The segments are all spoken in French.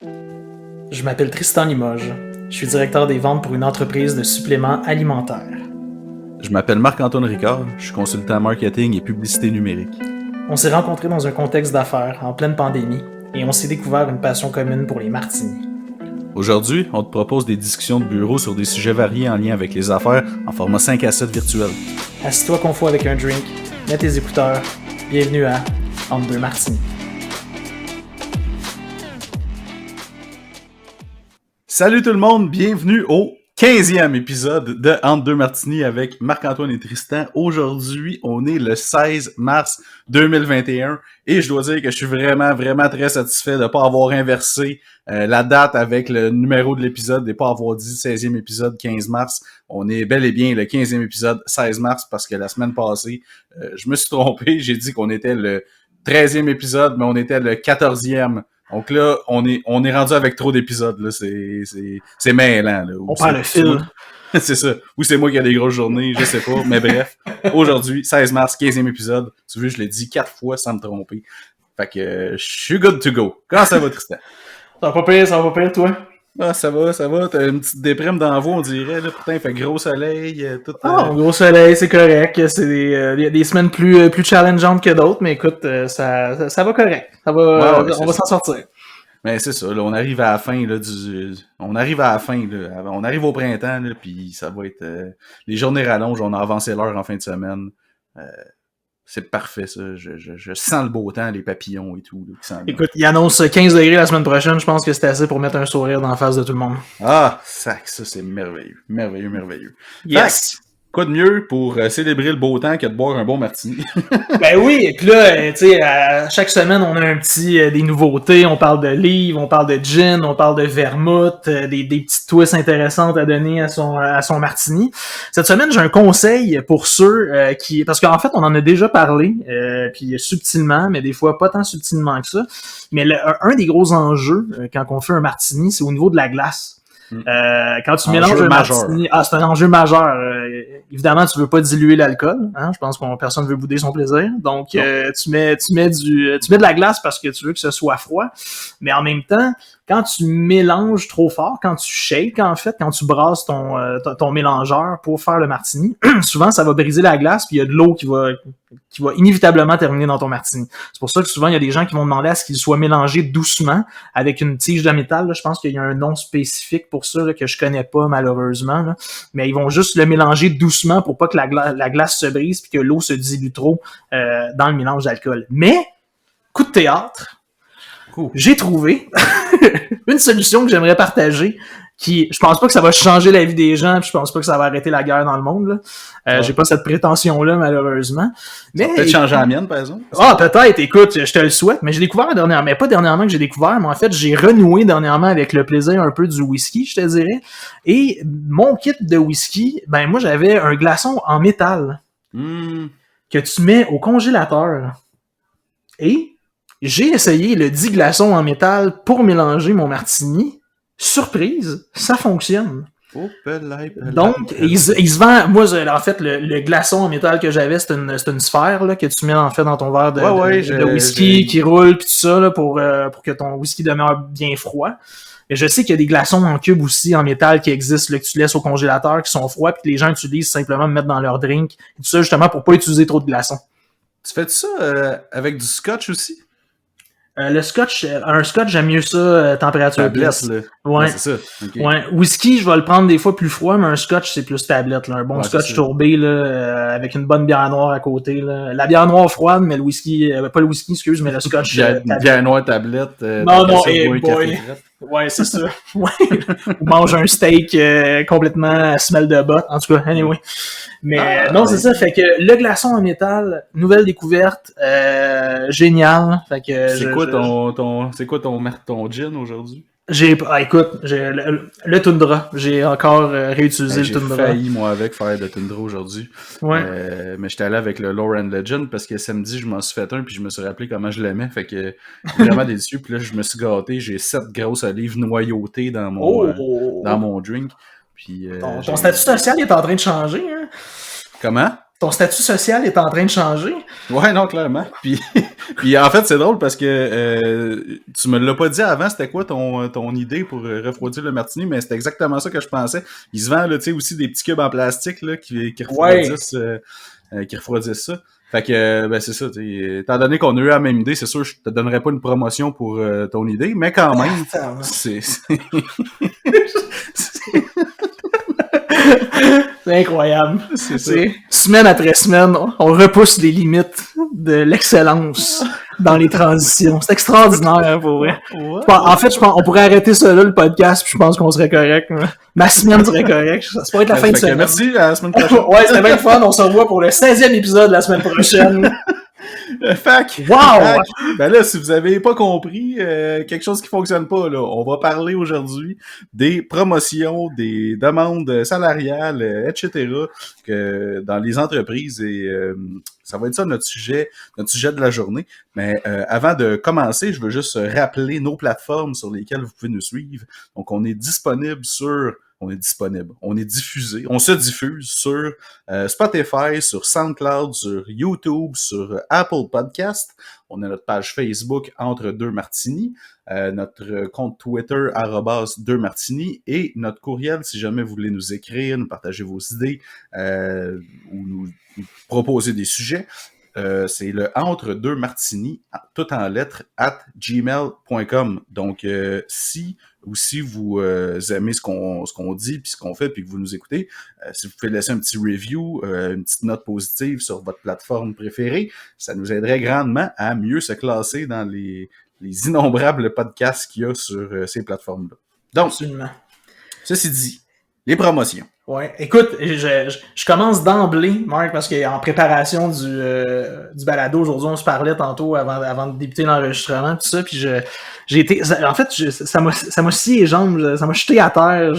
Je m'appelle Tristan Limoges. Je suis directeur des ventes pour une entreprise de suppléments alimentaires. Je m'appelle Marc-Antoine Ricard, je suis consultant marketing et publicité numérique. On s'est rencontrés dans un contexte d'affaires, en pleine pandémie, et on s'est découvert une passion commune pour les martinis. Aujourd'hui, on te propose des discussions de bureau sur des sujets variés en lien avec les affaires en format 5 à 7 virtuel. Assis-toi confort avec un drink, mets tes écouteurs. Bienvenue à Entre deux martinis. Salut tout le monde, bienvenue au 15e épisode de Entre deux martinis avec Marc-Antoine et Tristan. Aujourd'hui, on est le 16 mars 2021 et je dois dire que je suis vraiment très satisfait de ne pas avoir inversé la date avec le numéro de l'épisode et pas avoir dit 16e épisode 15 mars. On est bel et bien le 15e épisode 16 mars parce que la semaine passée, je me suis trompé, j'ai dit qu'on était le 13e épisode, mais on était le 14e. Donc là, on est rendu avec trop d'épisodes, là. C'est mêlant, là. On parle le fil. C'est ça. Ou c'est moi qui ai des grosses journées, je sais pas. Mais bref, aujourd'hui, 16 mars, 15e épisode. Tu veux, je l'ai dit 4 fois sans me tromper. Fait que je suis good to go. Comment ça va, Tristan? Ça va pas pire, toi? Ah, ça va. T'as une petite déprime dans la voix, on dirait, là. Pourtant, il fait gros soleil, tout. Gros soleil, c'est correct. C'est des semaines plus challengeantes que d'autres, mais écoute, ça va correct. Ça va, on va s'en sortir. Mais c'est ça, là, on arrive à la fin, là, on arrive au printemps, là, puis ça va être, les journées rallongent, on a avancé l'heure en fin de semaine. C'est parfait, ça. Je sens le beau temps, les papillons et tout. Là, écoute, il annonce 15 degrés la semaine prochaine. Je pense que c'est assez pour mettre un sourire dans la face de tout le monde. Ah, ça c'est merveilleux. Merveilleux. Yes! Quoi de mieux pour célébrer le beau temps que de boire un bon martini? Ben oui, et puis là, tu sais, chaque semaine, on a un petit des nouveautés. On parle de livres, on parle de gin, on parle de vermouth, des petites twists intéressantes à donner à son martini. Cette semaine, j'ai un conseil pour ceux qui... Parce qu'en fait, on en a déjà parlé, puis subtilement, mais des fois pas tant subtilement que ça. Mais un des gros enjeux quand on fait un martini, c'est au niveau de la glace. Quand tu mélanges un martini, c'est un enjeu majeur. Évidemment, tu veux pas diluer l'alcool, hein? Je pense que personne veut bouder son plaisir. Donc, tu mets de la glace parce que tu veux que ce soit froid. Mais en même temps, quand tu mélanges trop fort, quand tu shakes, en fait, quand tu brasses ton mélangeur pour faire le martini, souvent, ça va briser la glace puis il y a de l'eau qui va inévitablement terminer dans ton martini. C'est pour ça que souvent, il y a des gens qui vont demander à ce qu'il soit mélangé doucement avec une tige de métal. Là. Je pense qu'il y a un nom spécifique pour ça là, que je connais pas, malheureusement. Là. Mais ils vont juste le mélanger doucement pour pas que la glace se brise puis que l'eau se dilue trop dans le mélange d'alcool. Mais, coup de théâtre, j'ai trouvé une solution que j'aimerais partager qui, je pense pas que ça va changer la vie des gens, puis je pense pas que ça va arrêter la guerre dans le monde, là. J'ai pas cette prétention-là, malheureusement. Mais, peut-être changer la mienne, par exemple. Ah, peut-être, écoute, je te le souhaite, mais j'ai découvert dernièrement, mais pas dernièrement que j'ai découvert, mais en fait, j'ai renoué dernièrement avec le plaisir un peu du whisky, je te dirais. Et mon kit de whisky, ben, moi, j'avais un glaçon en métal que tu mets au congélateur. Et j'ai essayé le 10 glaçons en métal pour mélanger mon martini. Surprise, ça fonctionne. Donc, il se vend... Moi, en fait, le glaçon en métal que j'avais, c'est une sphère là, que tu mets en fait dans ton verre de whisky qui roule puis tout ça là, pour que ton whisky demeure bien froid. Et je sais qu'il y a des glaçons en cube aussi, en métal, qui existent, là, que tu laisses au congélateur, qui sont froids, puis que les gens utilisent simplement mettre dans leur drink. Et tout ça, justement, pour pas utiliser trop de glaçons. Tu fais ça avec du scotch aussi? Un scotch, j'aime mieux ça, température tablette, glisse. Là. Ouais. C'est ça. Okay. Ouais. Whisky, je vais le prendre des fois plus froid, mais un scotch, c'est plus tablette, là. Un bon scotch tourbé, là, avec une bonne bière noire à côté, là. La bière noire froide, mais le whisky, pas le whisky, excuse, mais le scotch. bière noire tablette. Non, boy. Ouais, c'est ça. Ouais. Ou mange un steak complètement à smell de botte. En tout cas, anyway. Mais non, c'est ça. Fait que le glaçon en métal, nouvelle découverte, génial. Fait que c'est quoi ton gin aujourd'hui? Écoute, j'ai le Tundra. J'ai encore réutilisé le Tundra. J'ai failli, moi, faire de Tundra aujourd'hui. Ouais. Mais j'étais allé avec le Lauren Legend parce que samedi, je m'en suis fait un puis je me suis rappelé comment je l'aimais. Fait que vraiment délicieux. Puis là, je me suis gâté. J'ai 7 grosses olives noyautées dans mon drink. Puis, ton statut social est en train de changer, hein? Comment? Ton statut social est en train de changer? Ouais, non, clairement. Puis en fait, c'est drôle parce que tu me l'as pas dit avant, c'était quoi ton idée pour refroidir le martini, mais c'était exactement ça que je pensais. Il se vend là, tu sais, aussi des petits cubes en plastique là, qui refroidissent ça. Fait que ben c'est ça, étant donné qu'on a eu la même idée, c'est sûr je te donnerais pas une promotion pour ton idée, mais quand même, c'est C'est incroyable. C'est ça. Semaine après semaine, on repousse les limites de l'excellence dans les transitions. C'est extraordinaire, pour vrai. Ouais. En fait, je pense on pourrait arrêter ça là, le podcast, puis je pense qu'on serait correct. Ma semaine serait correcte. Ça pourrait être la fin de semaine. Merci, à la semaine prochaine. Ouais, c'était bien fun. On se revoit pour le 16e épisode la semaine prochaine. Fac! Wow! Ben là, si vous avez pas compris, quelque chose qui fonctionne pas, là, on va parler aujourd'hui des promotions, des demandes salariales, etc., que dans les entreprises, et ça va être ça notre sujet de la journée. Mais avant de commencer, je veux juste rappeler nos plateformes sur lesquelles vous pouvez nous suivre. Donc, on est disponible, on est diffusé, on se diffuse sur Spotify, sur SoundCloud, sur YouTube, sur Apple Podcast. On a notre page Facebook Entre deux Martini, notre compte Twitter @2martini et notre courriel si jamais vous voulez nous écrire, nous partager vos idées ou nous proposer des sujets. C'est le entre deux martini, tout en lettres, @gmail.com. Donc, si vous aimez ce qu'on dit, puis ce qu'on fait, puis que vous nous écoutez, si vous pouvez laisser un petit review, une petite note positive sur votre plateforme préférée, ça nous aiderait grandement à mieux se classer dans les innombrables podcasts qu'il y a sur ces plateformes-là. Donc, absolument. Ceci dit, les promotions. Ouais, écoute, je commence d'emblée, Marc, parce qu'en préparation du balado, aujourd'hui, on se parlait tantôt avant de débuter l'enregistrement, tout ça, puis j'ai été, en fait, ça m'a scié les jambes, ça m'a jeté à terre,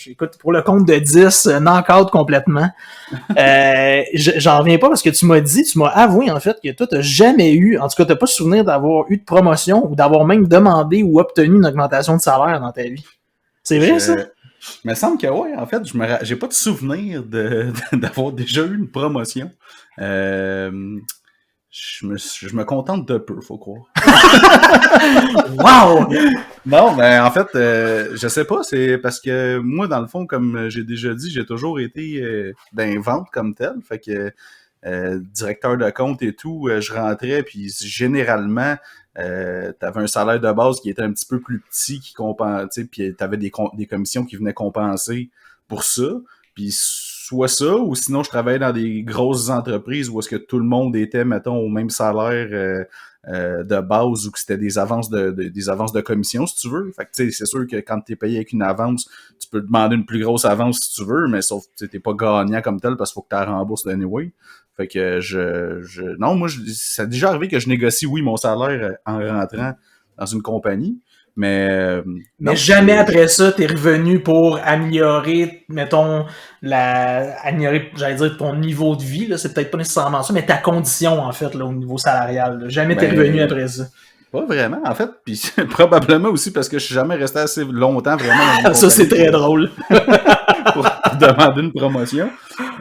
écoute, pour le compte de 10, knock-out complètement. J'en reviens pas parce que tu m'as avoué, en fait, que toi, t'as jamais eu, en tout cas, t'as pas souvenir d'avoir eu de promotion ou d'avoir même demandé ou obtenu une augmentation de salaire dans ta vie. C'est vrai, ça? Il me semble que oui, en fait, j'ai pas de souvenir d'avoir déjà eu une promotion. Je me contente de peu, faut croire. Wow! Non, mais en fait, je sais pas, c'est parce que moi, dans le fond, comme j'ai déjà dit, j'ai toujours été dans les ventes comme tel. Fait que directeur de compte et tout, je rentrais, puis généralement, t'avais un salaire de base qui était un petit peu plus petit, qui compensait, puis t'avais des commissions qui venaient compenser pour ça. Puis soit ça, ou sinon je travaillais dans des grosses entreprises où est-ce que tout le monde était, mettons, au même salaire de base, ou que c'était des avances de commission, si tu veux. Fait que tu sais, c'est sûr que quand t'es payé avec une avance, tu peux demander une plus grosse avance si tu veux, mais sauf que t'es pas gagnant comme tel parce qu'il faut que tu la rembourses anyway. Fait que non, moi, ça a déjà arrivé que je négocie, oui, mon salaire en rentrant dans une compagnie, mais non, jamais après ça, t'es revenu pour améliorer, mettons, j'allais dire ton niveau de vie, là, c'est peut-être pas nécessairement ça, mais ta condition, en fait, là, au niveau salarial. Là. Jamais t'es revenu après ça. Pas vraiment, en fait, puis probablement aussi parce que je suis jamais resté assez longtemps vraiment dans une ça, c'est très drôle. pour demander une promotion.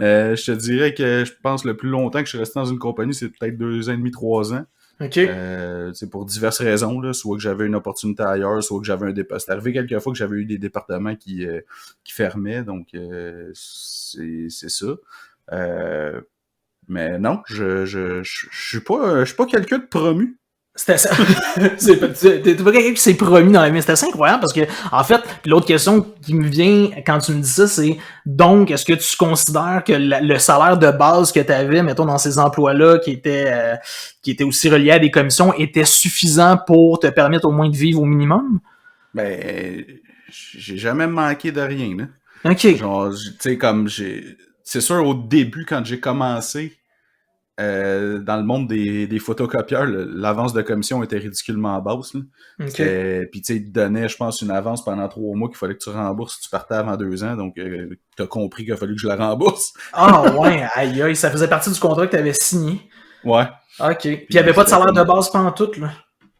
Je te dirais que je pense le plus longtemps que je suis resté dans une compagnie, c'est peut-être 2 ans et demi, 3 ans. OK. C'est pour diverses raisons, là, soit que j'avais une opportunité ailleurs, soit que j'avais un départ. C'est arrivé quelques fois que j'avais eu des départements qui fermaient, donc c'est ça. Mais non, je suis pas quelqu'un de promu. C'était ça. T'es pas quelqu'un qui s'est promis dans la vie. C'était assez incroyable parce que, en fait, l'autre question qui me vient quand tu me dis ça, c'est donc, est-ce que tu considères que le salaire de base que tu avais, mettons, dans ces emplois-là, qui était aussi relié à des commissions, était suffisant pour te permettre au moins de vivre au minimum? Ben, j'ai jamais manqué de rien, là. OK. Genre, tu sais, comme c'est sûr, au début, quand j'ai commencé, dans le monde des photocopieurs, l'avance de commission était ridiculement basse. Là. Okay. Puis tu sais, ils te donnaient, je pense, une avance pendant 3 mois qu'il fallait que tu rembourses si tu partais avant 2 ans. Donc, t'as compris qu'il a fallu que je la rembourse. Ah ouais, aïe aïe, ça faisait partie du contrat que tu avais signé. Ouais. OK. Puis il n'y avait pas de salaire de base pantoute, là?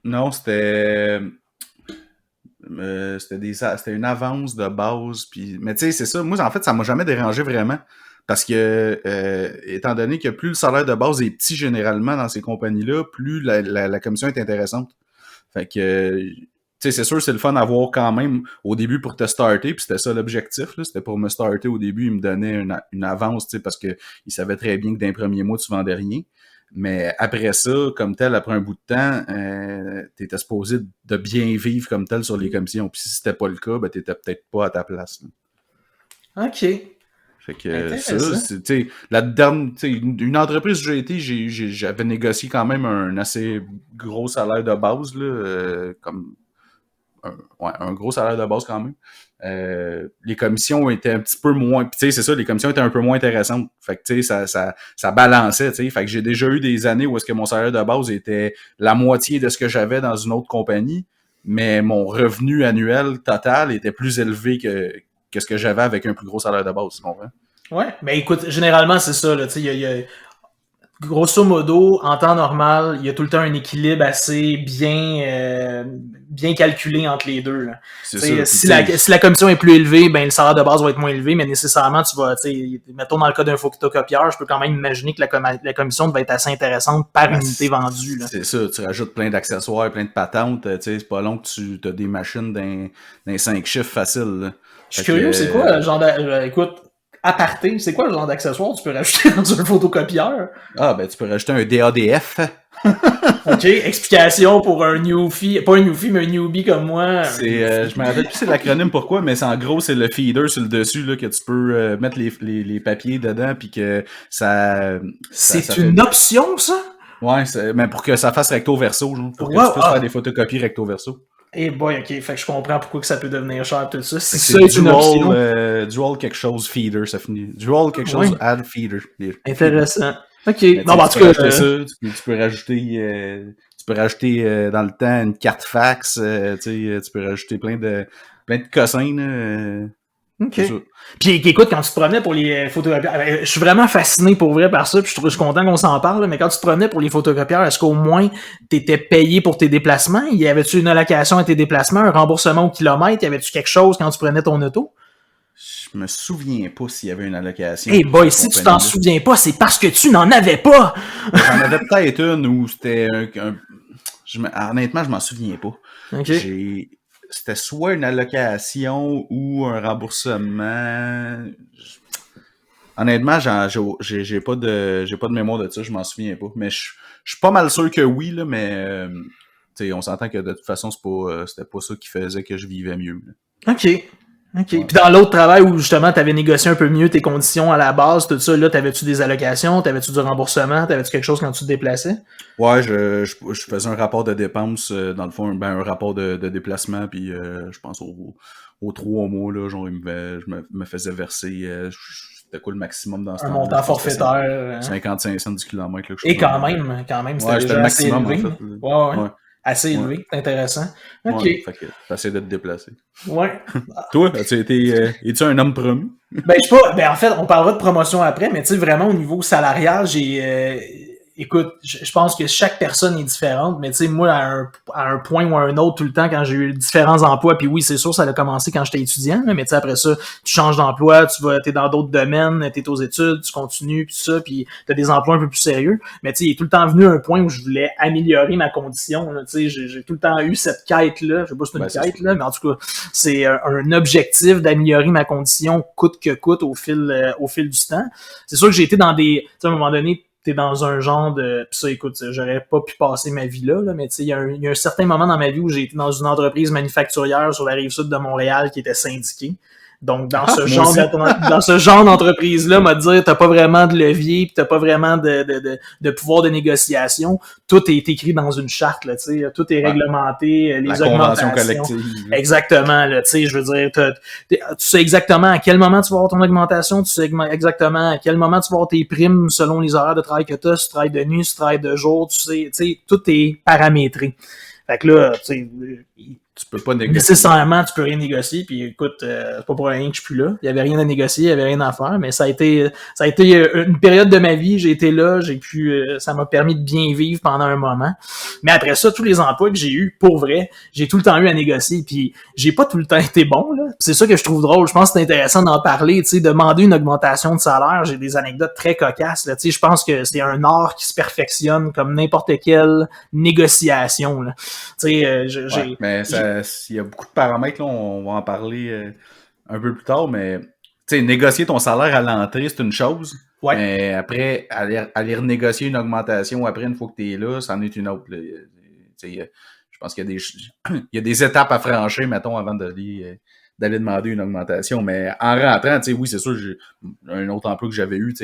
Non, c'était une avance de base. Puis mais tu sais, c'est ça. Moi, en fait, ça m'a jamais dérangé vraiment. Parce que, étant donné que plus le salaire de base est petit généralement dans ces compagnies-là, plus la commission est intéressante. Fait que, tu sais, c'est sûr, c'est le fun à voir quand même au début pour te starter, puis c'était ça l'objectif, là. C'était pour me starter au début, il me donnait une avance, tu sais, parce que il savait très bien que d'un premier mois, tu vendais rien. Mais après ça, comme tel, après un bout de temps, t'étais supposé de bien vivre comme tel sur les commissions. Puis si c'était pas le cas, ben t'étais peut-être pas à ta place, là. OK. Fait que ça, Intéressant. tu sais, la dernière, tu sais, une entreprise où j'ai été, j'avais négocié quand même un assez gros salaire de base, là, comme un gros salaire de base quand même. Les commissions étaient un petit peu moins, puis tu sais, c'est ça, les commissions étaient un peu moins intéressantes. Fait que tu sais, ça balançait, tu sais. Fait que j'ai déjà eu des années où est-ce que mon salaire de base était la moitié de ce que j'avais dans une autre compagnie, mais mon revenu annuel total était plus élevé que ce que j'avais avec un plus gros salaire de base, tu comprends? Ouais, mais écoute, généralement, c'est ça, là, tu sais, grosso modo, en temps normal, il y a tout le temps un équilibre assez bien calculé entre les deux, là. C'est Tu sais, ça. si la commission est plus élevée, ben le salaire de base va être moins élevé, mais nécessairement, tu vas, tu sais, mettons dans le cas d'un photocopieur, je peux quand même imaginer que la commission va être assez intéressante par Ben, unité vendue, là. c'est ça, tu rajoutes plein d'accessoires, plein de patentes, tu sais, c'est pas long que tu as des machines d'un 5 chiffres facile, là. Je Fait suis curieux, c'est que, quoi le genre écoute, aparté, c'est quoi le genre d'accessoire que tu peux rajouter dans un photocopieur? ben, tu peux rajouter un DADF. OK, explication pour un newbie, pas un newbie, mais un newbie comme moi. Je me rappelle plus c'est l'acronyme pourquoi, mais c'est en gros, c'est le feeder sur le dessus, là, que tu peux mettre les papiers dedans, puis que C'est ça une fait... option, ça? Ouais, mais pour que ça fasse recto verso, genre, pour que tu Wow, puisses faire des photocopies recto verso. Eh boy, ok, fait que je comprends pourquoi que ça peut devenir cher tout ça. Si C'est ça est une option. dual quelque chose feeder, ça finit. Dual quelque Ouais. chose add feeder. Intéressant. Ok. Mais Non, non, en tu tout peux cas. rajouter ça, tu peux rajouter dans le temps une carte fax, tu peux rajouter plein de cossins, là, Ok. c'est ça. Puis écoute, quand tu te promenais pour les photocopieurs, je suis vraiment fasciné pour vrai par ça, puis je suis content qu'on s'en parle, mais quand tu te promenais pour les photocopieurs, est-ce qu'au moins t'étais payé pour tes déplacements? Y avait-tu une allocation à tes déplacements, un remboursement au kilomètre? Y avait-tu quelque chose quand tu prenais ton auto? Je me souviens pas s'il y avait une allocation Eh pour boy, cette si tu t'en compagnie-là. souviens pas, c'est parce que tu n'en avais pas! J'en avais peut-être une où c'était honnêtement, je m'en souviens pas. Ok. C'était soit une allocation ou un remboursement. Honnêtement, j'ai pas de mémoire de ça, je m'en souviens pas. Mais je suis pas mal sûr que oui, là, mais tu sais, on s'entend que de toute façon, c'était pas ça qui faisait que je vivais mieux, là. Ok. OK. Ouais. Puis dans l'autre travail où justement tu avais négocié un peu mieux tes conditions à la base, tout ça, là, t'avais-tu des allocations, t'avais-tu du remboursement, t'avais-tu quelque chose quand tu te déplaçais? Ouais, je faisais un rapport de dépenses, dans le fond, un rapport de déplacement, puis je pense aux 3 mois, là, genre, je me faisais verser, c'était quoi le maximum dans ce Un temps-là? montant Je pense que c'était forfaitaire. 55 cents du kilomètre, là, quelque Et chose de même. quand même, c'était Ouais, c'était le déjà assez maximum, en élevé. fait. Ouais, ouais. Ouais, Assez ouais, élevé. C'est intéressant. OK. ouais. Fait que t'essaies de te déplacer. Ouais. Toi, es-tu un homme promu? Ben, je sais pas, ben, en fait, on parlera de promotion après, mais tu sais, vraiment, au niveau salarial, écoute, je pense que chaque personne est différente, mais tu sais, moi, à un point ou à un autre, tout le temps, quand j'ai eu différents emplois, puis oui, c'est sûr, ça a commencé quand j'étais étudiant, là, mais tu sais, après ça, tu changes d'emploi, t'es dans d'autres domaines, t'es aux études, tu continues, puis tout ça, puis t'as des emplois un peu plus sérieux, mais tu sais, il est tout le temps venu un point où je voulais améliorer ma condition, là, tu sais, j'ai tout le temps eu cette quête-là, je sais pas si c'est une quête, là, mais en tout cas, c'est un objectif d'améliorer ma condition coûte que coûte au fil du temps. C'est sûr que j'ai été dans des, tu sais, à un moment donné, t'es dans un genre de... Pis ça, écoute, j'aurais pas pu passer ma vie là, mais tu sais, il y a un certain moment dans ma vie où j'ai été dans une entreprise manufacturière sur la rive sud de Montréal qui était syndiquée. Donc, dans ce genre d'entreprise-là, m'a dire, t'as pas vraiment de levier, pis t'as pas vraiment de pouvoir de négociation. Tout est écrit dans une charte, là, tu sais. Tout est réglementé, les augmentations. Convention collective. Exactement, là, tu sais, je veux dire, tu sais exactement à quel moment tu vas avoir ton augmentation, tu sais exactement à quel moment tu vas avoir tes primes selon les horaires de travail que t'as, si tu travailles de nuit, si tu travailles de jour, tu sais, tout est paramétré. Fait que là, tu sais, tu peux pas négocier. Nécessairement, tu peux rien négocier, puis écoute, c'est pas pour rien que je suis plus là. Il y avait rien à négocier, il y avait rien à faire, mais ça a été une période de ma vie, j'ai été là, ça m'a permis de bien vivre pendant un moment. Mais après ça, tous les emplois que j'ai eus, pour vrai, j'ai tout le temps eu à négocier, puis j'ai pas tout le temps été bon, là. C'est ça que je trouve drôle. Je pense que c'est intéressant d'en parler, tu sais, demander une augmentation de salaire. J'ai des anecdotes très cocasses, là. Tu sais, je pense que c'est un art qui se perfectionne comme n'importe quelle négociation, là. Tu sais, Ouais, mais il y a beaucoup de paramètres, là, on va en parler un peu plus tard, mais tu sais, négocier ton salaire à l'entrée, c'est une chose. Ouais. Mais après, aller renégocier une augmentation après, une fois que tu es là, c'en est une autre. Là. Je pense qu'il y a il y a des étapes à franchir, mettons, avant d'aller demander une augmentation. Mais en rentrant, oui, c'est sûr, un autre emploi que j'avais eu,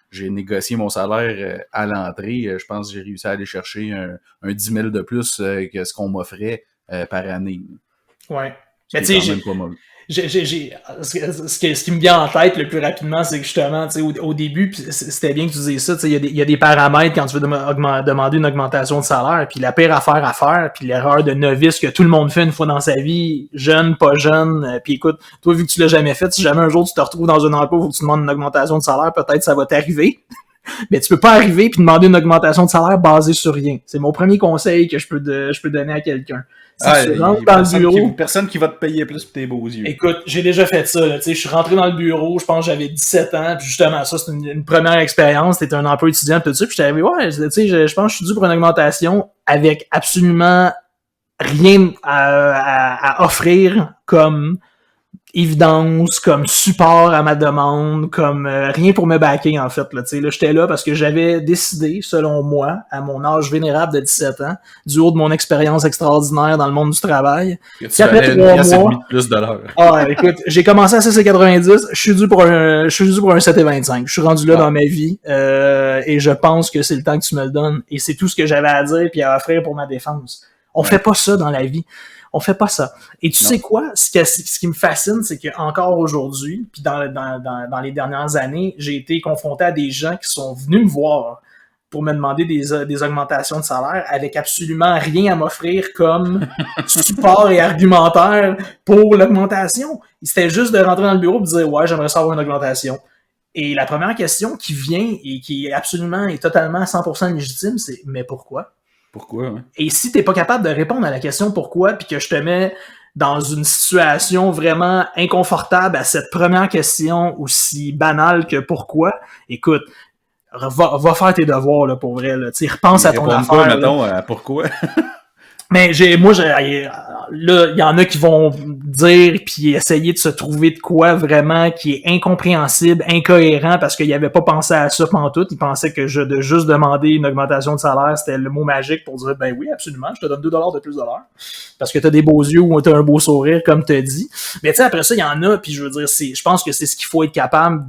j'ai négocié mon salaire à l'entrée. Je pense que j'ai réussi à aller chercher un 10 000 de plus que ce qu'on m'offrait par année. Ouais. Mais tu sais, pas mal. Ce qui me vient en tête le plus rapidement, c'est que justement, tu sais, au début, c'était bien que tu dises ça, tu sais, il y a des paramètres quand tu veux demander une augmentation de salaire, puis la pire affaire à faire, puis l'erreur de novice que tout le monde fait une fois dans sa vie, jeune, pas jeune, puis écoute, toi, vu que tu l'as jamais fait, si jamais un jour tu te retrouves dans un emploi où tu demandes une augmentation de salaire, peut-être ça va t'arriver. Mais tu peux pas arriver puis demander une augmentation de salaire basée sur rien. C'est mon premier conseil que je peux donner à quelqu'un. Si tu rentres dans le bureau, personne qui va te payer plus pour tes beaux yeux. Écoute, j'ai déjà fait ça. Là, je suis rentré dans le bureau, je pense que j'avais 17 ans, puis justement, ça, c'est une première expérience. T'étais un emploi étudiant, tout ça, puis j'étais arrivé, ouais, je pense que je suis dû pour une augmentation avec absolument rien à offrir comme évidence, comme support à ma demande, comme rien pour me backer, en fait. Là, j'étais là parce que j'avais décidé, selon moi, à mon âge vénérable de 17 ans, du haut de mon expérience extraordinaire dans le monde du travail. Que tu après 3 mois, plus de l'heure. Ah, écoute, j'ai commencé à 6,90, je suis dû pour un 7,25. Je suis rendu là dans ma vie, et je pense que c'est le temps que tu me le donnes, et c'est tout ce que j'avais à dire puis à offrir pour ma défense. On fait pas ça dans la vie. On fait pas ça. Et tu sais quoi? Ce qui me fascine, c'est qu'encore aujourd'hui, puis dans les dernières années, j'ai été confronté à des gens qui sont venus me voir pour me demander des augmentations de salaire avec absolument rien à m'offrir comme support et argumentaire pour l'augmentation. C'était juste de rentrer dans le bureau et de dire « Ouais, j'aimerais savoir une augmentation ». Et la première question qui vient et qui est absolument et totalement 100% légitime, c'est « Mais pourquoi ?» Pourquoi, ouais. Et si t'es pas capable de répondre à la question pourquoi, puis que je te mets dans une situation vraiment inconfortable à cette première question aussi banale que pourquoi, écoute, va faire tes devoirs là, pour vrai. Là. Repense à ton affaire. Pas, mettons, pourquoi? Mais là, il y en a qui vont dire puis essayer de se trouver de quoi vraiment qui est incompréhensible, incohérent, parce qu'ils n'avaient pas pensé à ça pantoute. Ils pensaient que de juste demander une augmentation de salaire, c'était le mot magique pour dire, ben oui, absolument, je te donne $2 de plus de l'heure. Parce que t'as des beaux yeux ou t'as un beau sourire, comme t'as dit. Mais tu sais, après ça, il y en a, puis je veux dire, je pense que c'est ce qu'il faut être capable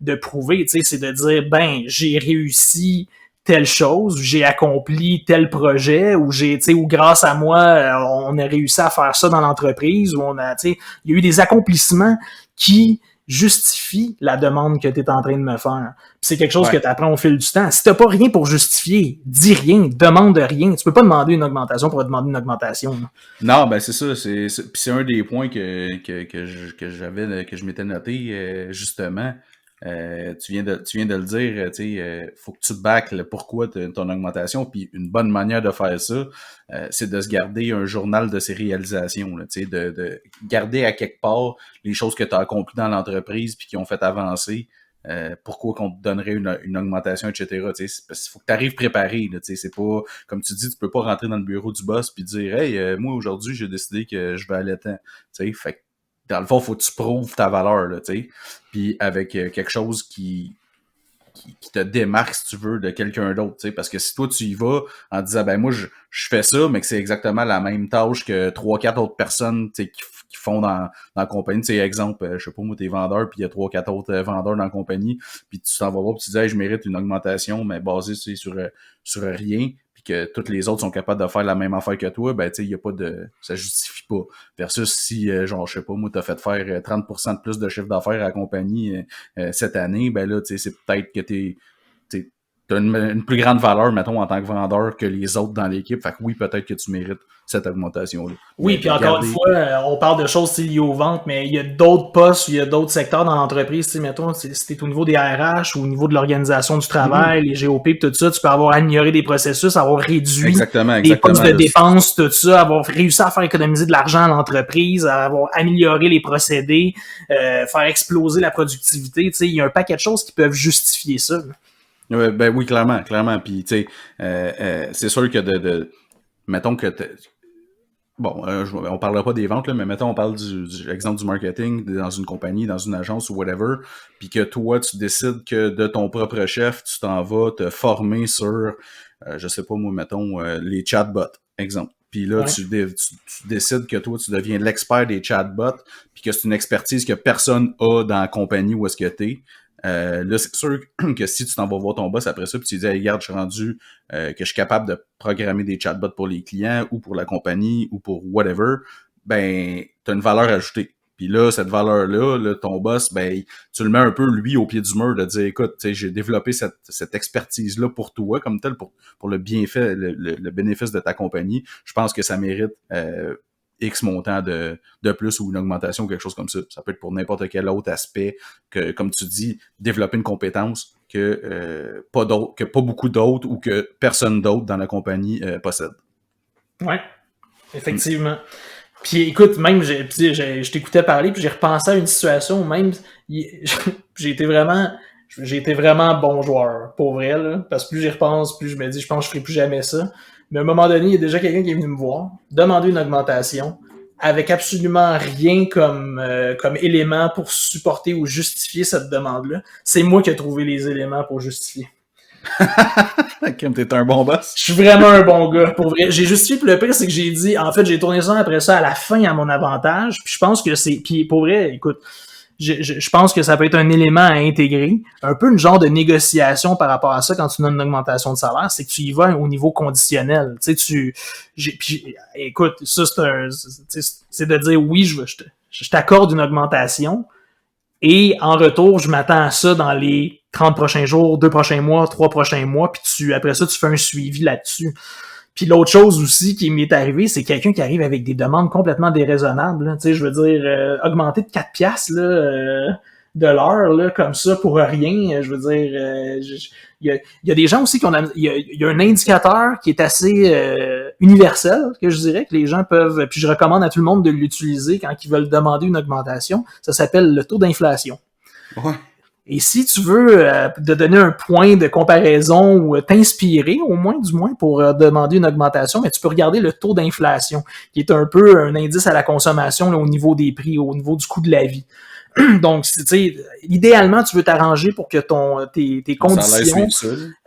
de prouver, tu sais, c'est de dire, ben, j'ai réussi telle chose, j'ai accompli tel projet, ou ou grâce à moi, on a réussi à faire ça dans l'entreprise, ou il y a eu des accomplissements qui justifient la demande que tu es en train de me faire. Puis c'est quelque chose que tu apprends au fil du temps. Si t'as pas rien pour justifier, dis rien, demande rien. Tu peux pas demander une augmentation pour demander une augmentation. Là. Non, ben c'est ça. C'est un des points que je m'étais noté, justement. Tu viens de le dire, faut que tu backes le pourquoi ton augmentation, puis une bonne manière de faire ça, c'est de se garder un journal de ses réalisations, là, de garder à quelque part les choses que tu as accomplies dans l'entreprise puis qui ont fait avancer, pourquoi qu'on te donnerait une augmentation, etc. Parce qu'il faut que tu arrives préparé, là, c'est pas, comme tu dis, tu peux pas rentrer dans le bureau du boss puis dire « Hey, moi aujourd'hui j'ai décidé que je vais aller temps », fait que dans le fond, faut que tu prouves ta valeur, là, tu sais. Puis avec quelque chose qui te démarque, si tu veux, de quelqu'un d'autre, tu sais. Parce que si toi, tu y vas en disant, ben moi, je fais ça, mais que c'est exactement la même tâche que 3-4 autres personnes, tu sais, qui font dans la compagnie. Tu sais, exemple, je sais pas, moi, t'es vendeur, puis il y a 3-4 autres vendeurs dans la compagnie, puis tu t'en vas voir, puis tu dis, hey, je mérite une augmentation, mais basée sur rien, puis que toutes les autres sont capables de faire la même affaire que toi, ben, tu sais, il y a pas de... ça justifie pas. Versus si, genre, je sais pas, moi, t'as fait faire 30% de plus de chiffre d'affaires à la compagnie cette année, ben là, tu sais, c'est peut-être que t'as une plus grande valeur, mettons, en tant que vendeur que les autres dans l'équipe. Fait que oui, peut-être que tu mérites cette augmentation-là. Oui, Mais puis de encore une garder... fois, on parle de choses liées aux ventes, mais il y a d'autres postes, il y a d'autres secteurs dans l'entreprise. Tu sais, mettons, si t'es au niveau des RH ou au niveau de l'organisation du travail, les GOP, tout ça, tu peux avoir amélioré des processus, avoir réduit des postes de Là, dépenses, tout ça, avoir réussi à faire économiser de l'argent à l'entreprise, avoir amélioré les procédés, faire exploser la productivité. Tu sais, il y a un paquet de choses qui peuvent justifier ça. ben oui, clairement. Puis, tu sais, c'est sûr que mettons que bon, on parlera pas des ventes, là, mais mettons, on parle du exemple du marketing dans une compagnie, dans une agence ou whatever, puis que toi, tu décides que de ton propre chef, tu t'en vas te former sur, je sais pas moi, mettons, les chatbots, exemple. Puis là, Ouais. tu décides que toi, tu deviens l'expert des chatbots, puis que c'est une expertise que personne a dans la compagnie où est-ce que t'es. Là, c'est sûr que si tu t'en vas voir ton boss après ça, puis tu dis, hey, regarde, je suis rendu que je suis capable de programmer des chatbots pour les clients ou pour la compagnie ou pour whatever, ben, tu as une valeur ajoutée. Puis là, cette valeur-là, là, ton boss, ben, tu le mets un peu, lui, au pied du mur, de dire, écoute, j'ai développé cette expertise-là pour toi, comme tel, pour le bienfait, le bénéfice de ta compagnie. Je pense que ça mérite X montant de plus ou une augmentation ou quelque chose comme ça. Ça peut être pour n'importe quel autre aspect que, comme tu dis, développer une compétence que pas beaucoup d'autres ou que personne d'autre dans la compagnie possède. Ouais, effectivement. Puis écoute, même je t'écoutais parler, puis j'ai repensé à une situation où même j'ai été vraiment bon joueur, pour vrai, là, parce que plus j'y repense, plus je me dis, je pense que je ferai plus jamais ça. Mais à un moment donné, il y a déjà quelqu'un qui est venu me voir, demander une augmentation, avec absolument rien comme élément pour supporter ou justifier cette demande-là. C'est moi qui ai trouvé les éléments pour justifier. Kim, t'es un bon boss. Je suis vraiment un bon gars, pour vrai. J'ai justifié, puis le pire, c'est que j'ai dit, en fait, j'ai tourné ça après ça à la fin à mon avantage, puis je pense que puis pour vrai, écoute, je pense que ça peut être un élément à intégrer, un peu une genre de négociation par rapport à ça quand tu donnes une augmentation de salaire, c'est que tu y vas au niveau conditionnel. Tu sais, écoute, ça c'est de dire oui, je t'accorde une augmentation, et en retour, je m'attends à ça dans les 30 prochains jours, 2 prochains mois, 3 prochains mois, puis après ça, tu fais un suivi là-dessus. Puis l'autre chose aussi qui m'est arrivé, c'est quelqu'un qui arrive avec des demandes complètement déraisonnables. Tu sais, je veux dire, augmenter de 4 piastres là, de l'heure, là, comme ça, pour rien. Je veux dire, il y a des gens aussi qui ont... Il y a un indicateur qui est assez universel, que je dirais, que les gens peuvent... Puis je recommande à tout le monde de l'utiliser quand ils veulent demander une augmentation. Ça s'appelle le taux d'inflation. Ouais. Et si tu veux te donner un point de comparaison ou t'inspirer, au moins du moins, pour demander une augmentation, mais tu peux regarder le taux d'inflation, qui est un peu un indice à la consommation là, au niveau des prix, au niveau du coût de la vie. Donc, tu sais, idéalement, tu veux t'arranger pour que tes conditions,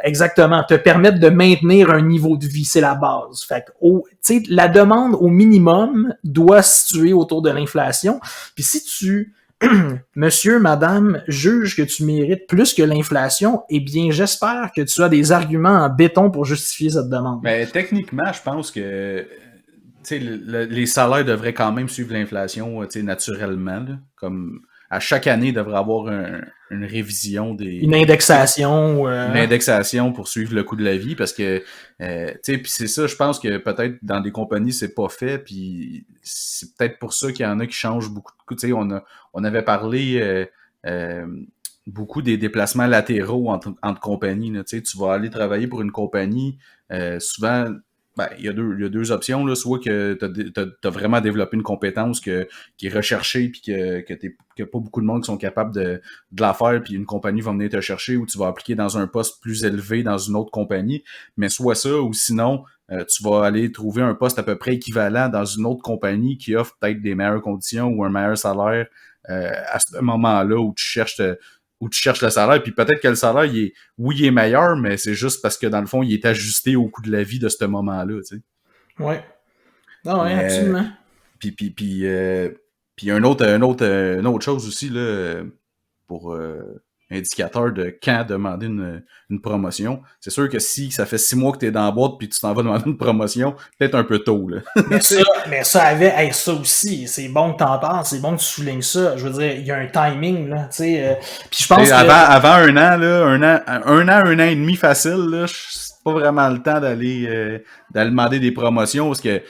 exactement, te permettent de maintenir un niveau de vie, c'est la base. Fait que, tu sais, la demande au minimum doit se situer autour de l'inflation. Puis si tu Monsieur, madame, juge que tu mérites plus que l'inflation, eh bien, j'espère que tu as des arguments en béton pour justifier cette demande. Mais techniquement, je pense que les salaires devraient quand même suivre l'inflation naturellement. Là, comme à chaque année, il devrait avoir une révision Une indexation. Une indexation pour suivre le coût de la vie, parce que puis c'est ça, je pense que peut-être dans des compagnies, c'est pas fait, puis c'est peut-être pour ça qu'il y en a qui changent beaucoup de coûts. On avait parlé beaucoup des déplacements latéraux entre compagnies. Là, tu vas aller travailler pour une compagnie, souvent, ben, il y a deux options. Là. Soit que tu as vraiment développé une compétence qui est recherchée, puis que pas beaucoup de monde qui sont capables de la faire, puis une compagnie va venir te chercher, ou tu vas appliquer dans un poste plus élevé dans une autre compagnie. Mais soit ça, ou sinon, tu vas aller trouver un poste à peu près équivalent dans une autre compagnie qui offre peut-être des meilleures conditions ou un meilleur salaire à ce moment-là où tu cherches le salaire, puis peut-être que le salaire, il est meilleur, mais c'est juste parce que dans le fond, il est ajusté au coût de la vie de ce moment-là, tu sais. Ouais. Non, ouais, Mais, absolument. Puis une autre chose aussi, là, pour indicateur de quand demander une promotion. C'est sûr que si ça fait 6 mois que t'es dans la boîte puis tu t'en vas demander une promotion, peut-être un peu tôt, là. Mais ça aussi, c'est bon que t'en parles, c'est bon que tu soulignes ça. Je veux dire, il y a un timing, là, tu sais. Puis je pense que... Avant un an, là, un an et demi facile, là, c'est pas vraiment le temps d'aller demander des promotions parce que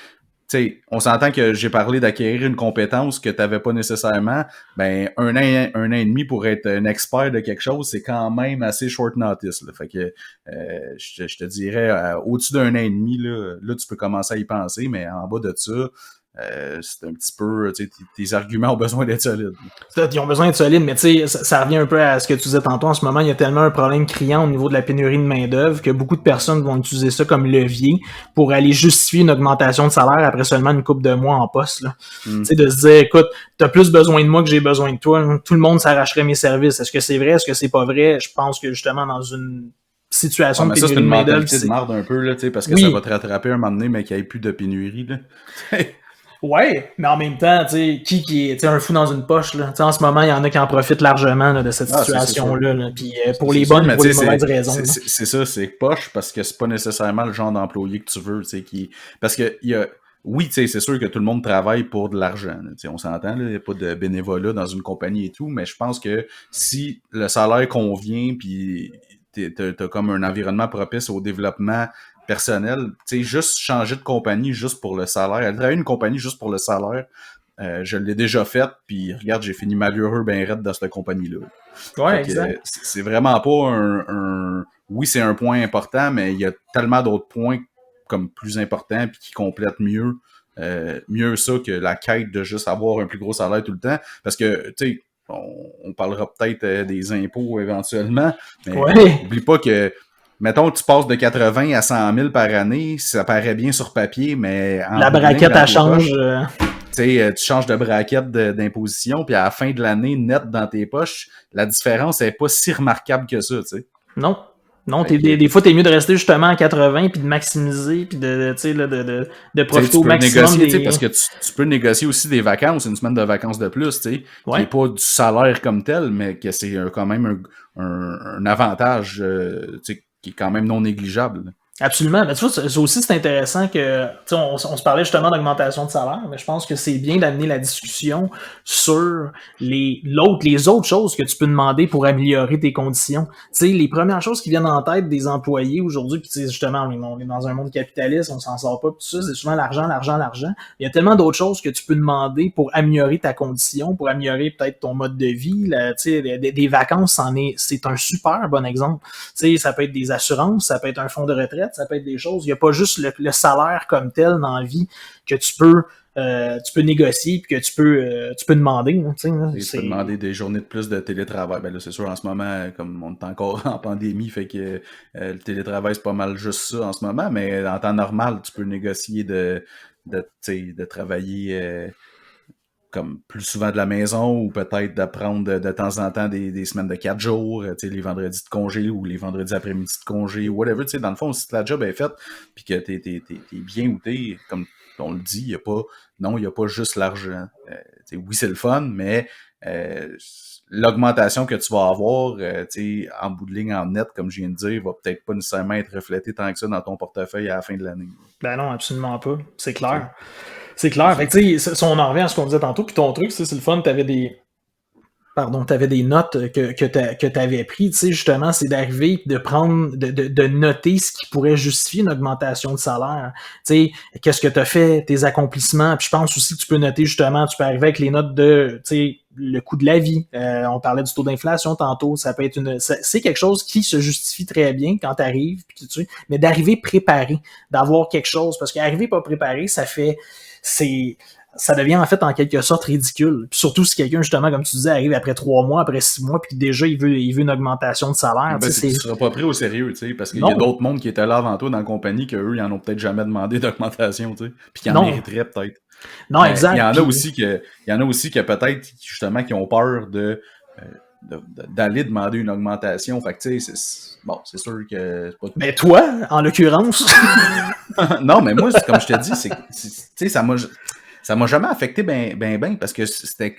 sais, on s'entend que j'ai parlé d'acquérir une compétence que tu n'avais pas nécessairement. Ben, un an et demi pour être un expert de quelque chose, c'est quand même assez short notice. Là. Fait que je te dirais, au-dessus d'un an et demi, là, tu peux commencer à y penser, mais en bas de ça, c'est un petit peu, tu sais, tes arguments ont besoin d'être solides. Ils ont besoin d'être solides, mais tu sais, ça revient un peu à ce que tu disais tantôt. En ce moment, il y a tellement un problème criant au niveau de la pénurie de main-d'œuvre que beaucoup de personnes vont utiliser ça comme levier pour aller justifier une augmentation de salaire après seulement une couple de mois en poste. Là. Tu sais, de se dire, écoute, t'as plus besoin de moi que j'ai besoin de toi. Tout le monde s'arracherait mes services. Est-ce que c'est vrai? Est-ce que c'est pas vrai? Je pense que justement, dans une situation de pénurie de main-d'œuvre, c'est une mentalité de marde un peu, là, tu sais, parce que ça va te rattraper un moment donné, mais qu'il n'y ait plus de pénurie, là. Ouais, mais en même temps, tu sais, qui est un fou dans une poche, là. Tu sais, en ce moment, il y en a qui en profitent largement là, de cette situation-là. Là. Puis pour les bonnes et pour les mauvaises raisons. C'est ça, c'est poche parce que c'est pas nécessairement le genre d'employé que tu veux, tu sais, parce que il y a. Oui, tu sais, c'est sûr que tout le monde travaille pour de l'argent. On s'entend, il n'y a pas de bénévolat dans une compagnie et tout, mais je pense que si le salaire convient, puis t'as comme un environnement propice au développement personnel, tu sais, juste changer de compagnie juste pour le salaire. Elle travaille une compagnie juste pour le salaire. Je l'ai déjà fait, puis regarde, j'ai fini malheureux ben raide dans cette compagnie-là. Ouais, exact. C'est vraiment pas Oui, c'est un point important, mais il y a tellement d'autres points comme plus importants puis qui complètent mieux ça que la quête de juste avoir un plus gros salaire tout le temps. Parce que, tu sais, on parlera peut-être des impôts éventuellement, mais oublie pas que mettons que tu passes de 80 à 100 000 par année, ça paraît bien sur papier, mais... La braquette, elle change. Tu changes de braquette d'imposition, puis à la fin de l'année, net dans tes poches, la différence n'est pas si remarquable que ça, tu sais. Non. Non, des fois, t'es mieux de rester justement à 80 puis de maximiser puis de profiter au maximum. Parce que tu peux négocier aussi des vacances, une semaine de vacances de plus, tu sais, qui n'est pas du salaire comme tel, mais que c'est quand même un avantage, tu sais, qui est quand même non négligeable. Absolument. Mais tu vois, ça aussi, c'est intéressant que, tu sais, on se parlait justement d'augmentation de salaire, mais je pense que c'est bien d'amener la discussion sur les autres choses que tu peux demander pour améliorer tes conditions. Tu sais, les premières choses qui viennent en tête des employés aujourd'hui, puis tu sais, justement, on est dans un monde capitaliste, on s'en sort pas, puis tout ça, c'est souvent l'argent. Il y a tellement d'autres choses que tu peux demander pour améliorer ta condition, pour améliorer peut-être ton mode de vie. Tu sais, des vacances, c'est un super bon exemple. Tu sais, ça peut être des assurances, ça peut être un fonds de retraite, ça peut être des choses. Il n'y a pas juste le salaire comme tel dans la vie que tu peux négocier puis que tu peux demander. Là, tu peux demander des journées de plus de télétravail. Ben là, c'est sûr, en ce moment, comme on est encore en pandémie, fait que le télétravail, c'est pas mal juste ça en ce moment, mais en temps normal, tu peux négocier de travailler comme plus souvent de la maison ou peut-être d'apprendre de temps en temps des semaines de 4 jours, les vendredis de congé ou les vendredis après-midi de congé ou whatever. Dans le fond, si la job est faite puis que t'es bien où t'es, comme on le dit, il n'y a pas juste l'argent. Oui, c'est le fun, mais l'augmentation que tu vas avoir en bout de ligne, en net, comme je viens de dire, va peut-être pas nécessairement être reflétée tant que ça dans ton portefeuille à la fin de l'année. Ben non, absolument pas. C'est clair. C'est clair. Fait que, tu sais, si on en revient à ce qu'on disait tantôt, puis ton truc, c'est le fun, t'avais des notes que t'avais pris, tu sais, justement, c'est d'arriver de prendre, de noter ce qui pourrait justifier une augmentation de salaire. Tu sais, qu'est-ce que t'as fait, tes accomplissements, puis je pense aussi que tu peux noter, justement, tu peux arriver avec les notes de, tu sais, le coût de la vie. On parlait du taux d'inflation tantôt, ça peut être c'est quelque chose qui se justifie très bien quand t'arrives, puis tu sais, mais d'arriver préparé, d'avoir quelque chose, parce qu'arriver pas préparé, ça devient en fait en quelque sorte ridicule. Puis surtout si quelqu'un, justement, comme tu disais, arrive après 3 mois, après 6 mois, puis déjà il veut une augmentation de salaire. Ben, tu seras pas pris au sérieux, tu sais, parce qu'il y a d'autres mondes qui étaient là avant toi dans la compagnie qu'eux, ils en ont peut-être jamais demandé d'augmentation, tu sais, puis qui en mériteraient peut-être. Non, exact. Il y en a aussi que peut-être, justement, qui ont peur d'aller demander une augmentation. Fait que, tu sais, c'est sûr que... c'est pas... Mais toi, en l'occurrence... Non, mais moi, comme je te dis, tu sais, ça m'a jamais affecté ben, parce que c'était...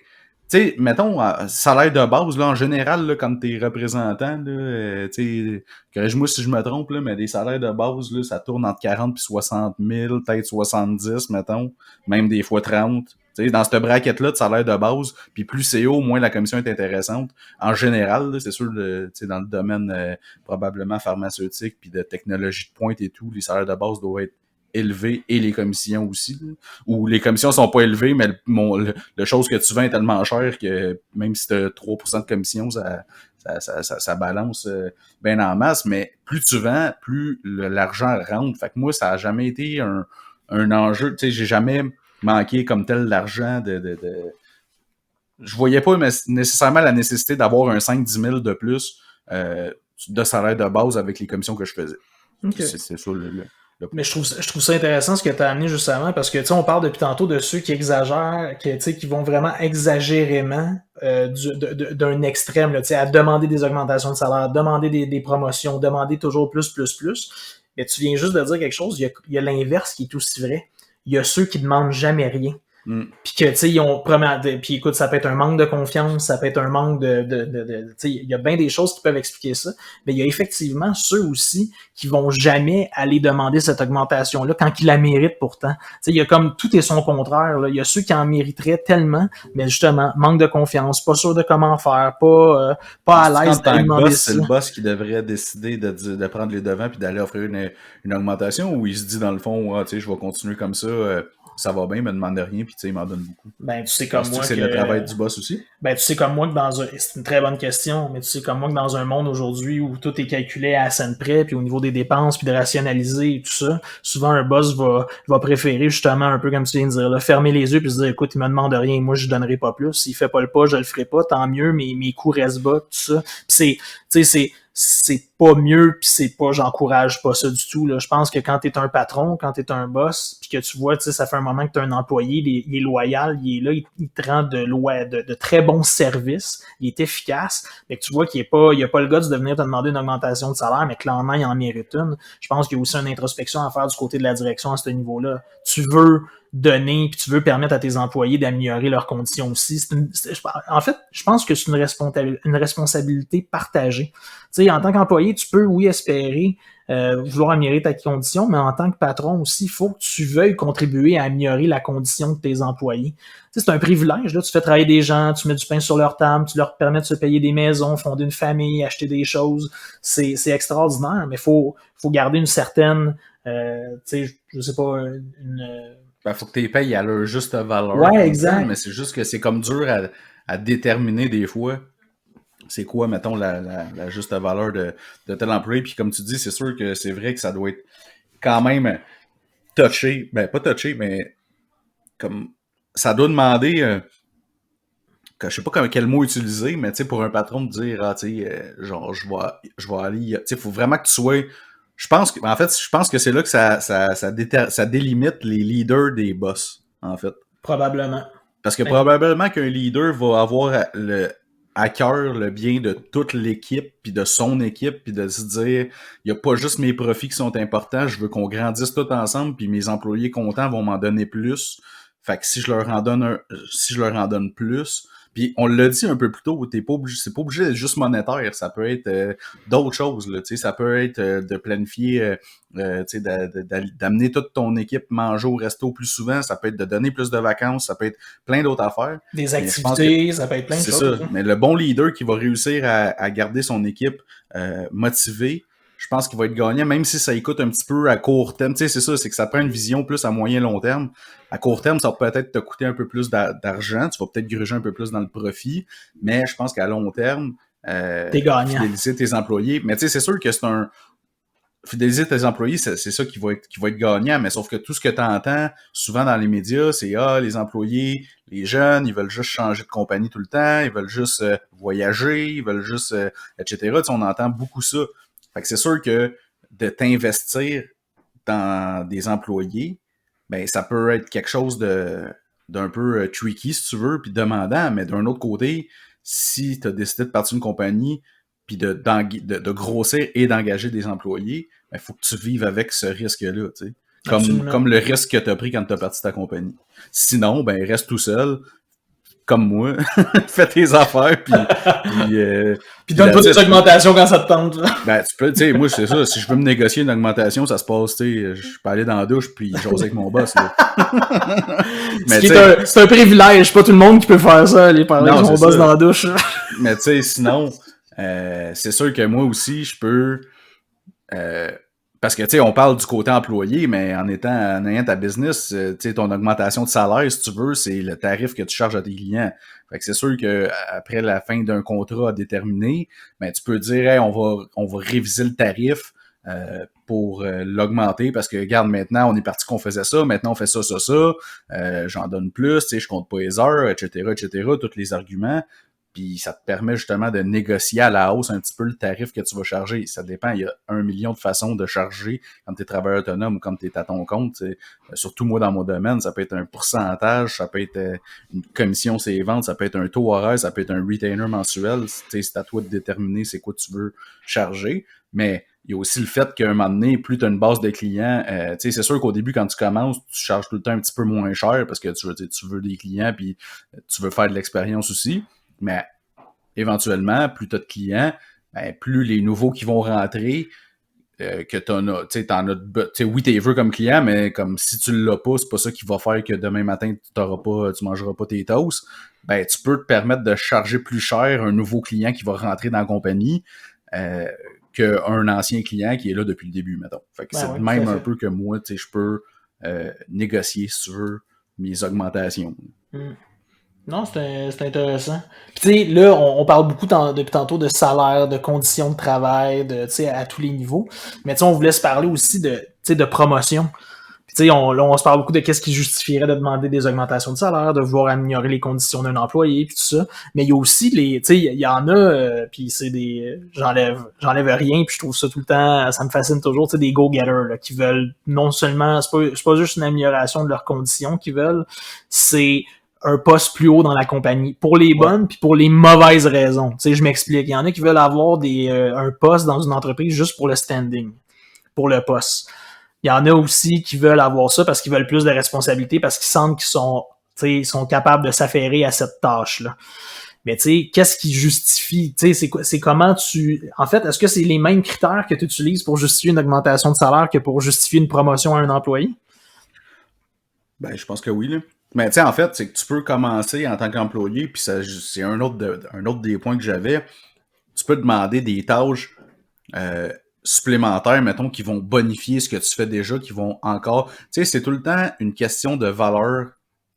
sais, mettons, salaire de base, là, en général, là, quand t'es représentant, là, tu sais, corrige-moi si je me trompe, là, mais des salaires de base, là, ça tourne entre 40 puis 60 000, peut-être 70, mettons, même des fois 30. Tu sais, dans cette braquette-là de salaire de base, puis plus c'est haut, moins la commission est intéressante. En général, là, c'est sûr, tu sais, dans le domaine probablement pharmaceutique puis de technologie de pointe et tout, les salaires de base doivent être élevés et les commissions aussi. Là. Ou les commissions sont pas élevées, mais le chose que tu vends est tellement cher que même si tu as 3% de commission, ça balance bien en masse. Mais plus tu vends, plus l'argent rentre. Fait que moi, ça a jamais été un enjeu. Tu sais, j'ai jamais manqué comme tel l'argent Je voyais pas nécessairement la nécessité d'avoir un 5-10 000 de plus de salaire de base avec les commissions que je faisais. Okay. C'est ça le Mais je trouve ça intéressant ce que tu as amené justement parce que tu sais on parle depuis tantôt de ceux qui exagèrent, qui vont vraiment exagérément d'un extrême là, tu sais à demander des augmentations de salaire, demander des promotions, demander toujours plus. Mais tu viens juste de dire quelque chose, il y a l'inverse qui est aussi vrai. Il y a ceux qui demandent jamais rien. Puis que, tu sais, ils ont puis écoute, ça peut être un manque de confiance, ça peut être un manque tu sais, il y a bien des choses qui peuvent expliquer ça, mais il y a effectivement ceux aussi qui vont jamais aller demander cette augmentation-là quand ils la méritent pourtant. Tu sais, il y a comme tout et son contraire, là. Il y a ceux qui en mériteraient tellement, mais justement, manque de confiance, pas sûr de comment faire, pas à l'aise d'aller demander ça. C'est le boss qui devrait décider de prendre les devants puis d'aller offrir une augmentation, ou il se dit dans le fond, tu sais, je vais continuer comme ça, ça va bien, il me demande rien, puis tu sais, il m'en donne beaucoup. Ben, tu sais comme moi que c'est le travail du boss aussi? Ben, tu sais comme moi que c'est une très bonne question, mais tu sais comme moi que dans un monde aujourd'hui où tout est calculé à la scène près, puis au niveau des dépenses, puis de rationaliser et tout ça, souvent un boss va préférer justement un peu comme tu viens de dire, là, fermer les yeux puis se dire, écoute, il me demande rien, moi je donnerai pas plus, s'il fait pas le pas, je le ferai pas, tant mieux, mes coûts restent bas, tout ça. Puis c'est pas mieux puis c'est pas j'encourage pas ça du tout là. Je pense que quand t'es un patron, quand t'es un boss puis que tu vois, tu sais, ça fait un moment que t'as un employé, il est loyal, il est là, il te rend de très bons services, il est efficace, mais que tu vois qu'il a pas le gars de venir te demander une augmentation de salaire, mais clairement il en mérite une. Je pense qu'il y a aussi une introspection à faire du côté de la direction à ce niveau-là. Tu veux donner puis tu veux permettre à tes employés d'améliorer leurs conditions aussi. En fait, je pense que c'est une responsabilité partagée. Tu sais, en tant qu'employé, tu peux, oui, espérer vouloir améliorer ta condition, mais en tant que patron aussi, il faut que tu veuilles contribuer à améliorer la condition de tes employés. Tu sais, c'est un privilège, là. Tu fais travailler des gens, tu mets du pain sur leur table, tu leur permets de se payer des maisons, fonder une famille, acheter des choses. C'est extraordinaire, mais faut garder une certaine, tu sais, je sais pas, Faut que tu les payes à leur juste valeur. Ouais, exact. Mais c'est juste que c'est comme dur à déterminer des fois. C'est quoi, mettons, la juste valeur de tel employé. Puis comme tu dis, c'est sûr que c'est vrai que ça doit être quand même touché. Ben, pas touché, mais comme ça doit demander que je sais pas quel mot utiliser, mais tu sais, pour un patron de dire tu sais, genre je vais aller. Tu sais, faut vraiment que tu sois. Je pense que c'est là que ça délimite les leaders des boss, en fait. Probablement. Parce que probablement qu'un leader va avoir à cœur le bien de toute l'équipe, puis de son équipe, puis de se dire, il n'y a pas juste mes profits qui sont importants, je veux qu'on grandisse tous ensemble, puis mes employés contents vont m'en donner plus. Fait que si je leur en donne plus, puis on l'a dit un peu plus tôt, c'est pas obligé d'être juste monétaire, ça peut être d'autres choses, là, tu sais, ça peut être de planifier, tu sais, d'amener toute ton équipe manger au resto plus souvent, ça peut être de donner plus de vacances, ça peut être plein d'autres affaires. Des activités, ça peut être plein de choses. C'est ça, mais le bon leader qui va réussir à garder son équipe motivée, je pense qu'il va être gagnant, même si ça écoute un petit peu à court terme. Tu sais, c'est ça, c'est que ça prend une vision plus à moyen long terme. À court terme, ça va peut-être te coûter un peu plus d'argent, tu vas peut-être gruger un peu plus dans le profit, mais je pense qu'à long terme, t'es gagnant. Fidéliser tes employés. Mais tu sais, c'est sûr que fidéliser tes employés, c'est ça qui va être gagnant, mais sauf que tout ce que tu entends souvent dans les médias, c'est les employés, les jeunes, ils veulent juste changer de compagnie tout le temps, ils veulent juste voyager, ils veulent juste etc. Tu sais, on entend beaucoup ça. Fait que c'est sûr que de t'investir dans des employés, ben ça peut être quelque chose d'un peu tricky, si tu veux, puis demandant, mais d'un autre côté, si tu as décidé de partir d'une compagnie puis de grossir et d'engager des employés, il faut que tu vives avec ce risque-là, tu sais. Comme le risque que tu as pris quand tu as parti ta compagnie. Sinon, ben reste tout seul, comme moi, fais tes affaires, puis donne pas des augmentations quand ça te tente. Ben, tu peux, tu sais, moi, c'est ça, si je veux me négocier une augmentation, ça se passe, tu sais, je peux aller dans la douche puis jaser avec mon boss, là. Mais c'est un privilège, pas tout le monde qui peut faire ça, aller parler avec son boss dans la douche. Mais tu sais, sinon, c'est sûr que moi aussi, je peux... parce que, tu sais, on parle du côté employé, mais en ayant ta business, tu sais, ton augmentation de salaire, si tu veux, c'est le tarif que tu charges à tes clients. Fait que c'est sûr que après la fin d'un contrat à déterminer, ben, tu peux dire, hey, on va réviser le tarif pour l'augmenter parce que, regarde, maintenant, on est parti qu'on faisait ça, maintenant, on fait ça, j'en donne plus, tu sais, je compte pas les heures, etc., tous les arguments. Puis ça te permet justement de négocier à la hausse un petit peu le tarif que tu vas charger. Ça dépend, il y a 1 million de façons de charger quand tu es travailleur autonome ou quand tu es à ton compte. Surtout moi dans mon domaine, ça peut être un pourcentage, ça peut être une commission sur les ventes, ça peut être un taux horaire, ça peut être un retainer mensuel. C'est à toi de déterminer c'est quoi tu veux charger. Mais il y a aussi le fait qu'à un moment donné, plus tu as une base de clients, c'est sûr qu'au début, quand tu commences, tu charges tout le temps un petit peu moins cher parce que tu veux des clients puis tu veux faire de l'expérience aussi. Mais éventuellement, plus tu as de clients, ben, plus les nouveaux qui vont rentrer, que oui, t'es heureux comme client, mais comme si tu l'as pas, c'est pas ça qui va faire que demain matin, tu mangeras pas tes toasts. Ben, tu peux te permettre de charger plus cher un nouveau client qui va rentrer dans la compagnie qu'un ancien client qui est là depuis le début, mettons. Fait que c'est même un peu que moi, tu sais, je peux négocier, si tu veux, mes augmentations. Non, c'est intéressant. Puis tu sais, là, on parle beaucoup depuis tantôt de salaire, de conditions de travail, tu sais, à tous les niveaux. Mais tu sais, on voulait se parler aussi de promotion. Puis tu sais, on se parle beaucoup de qu'est-ce qui justifierait de demander des augmentations de salaire, de vouloir améliorer les conditions d'un employé, puis tout ça. Mais il y a aussi tu sais, il y en a, puis c'est j'enlève rien, puis je trouve ça tout le temps, ça me fascine toujours, tu sais, des go-getters, là, qui veulent non seulement, c'est pas juste une amélioration de leurs conditions qu'ils veulent, c'est un poste plus haut dans la compagnie, pour les bonnes puis pour les mauvaises raisons. Tu sais, je m'explique. Il y en a qui veulent avoir un poste dans une entreprise juste pour le standing, pour le poste. Il y en a aussi qui veulent avoir ça parce qu'ils veulent plus de responsabilités, parce qu'ils sentent qu'ils sont capables de s'affairer à cette tâche-là. Mais tu sais, qu'est-ce qui justifie? Tu sais, c'est comment en fait, est-ce que c'est les mêmes critères que tu utilises pour justifier une augmentation de salaire que pour justifier une promotion à un employé? Ben, je pense que oui, là. Mais tu sais, en fait, c'est que tu peux commencer en tant qu'employé, puis c'est un autre des points que j'avais. Tu peux demander des tâches supplémentaires, mettons, qui vont bonifier ce que tu fais déjà, qui vont encore... Tu sais, c'est tout le temps une question de valeur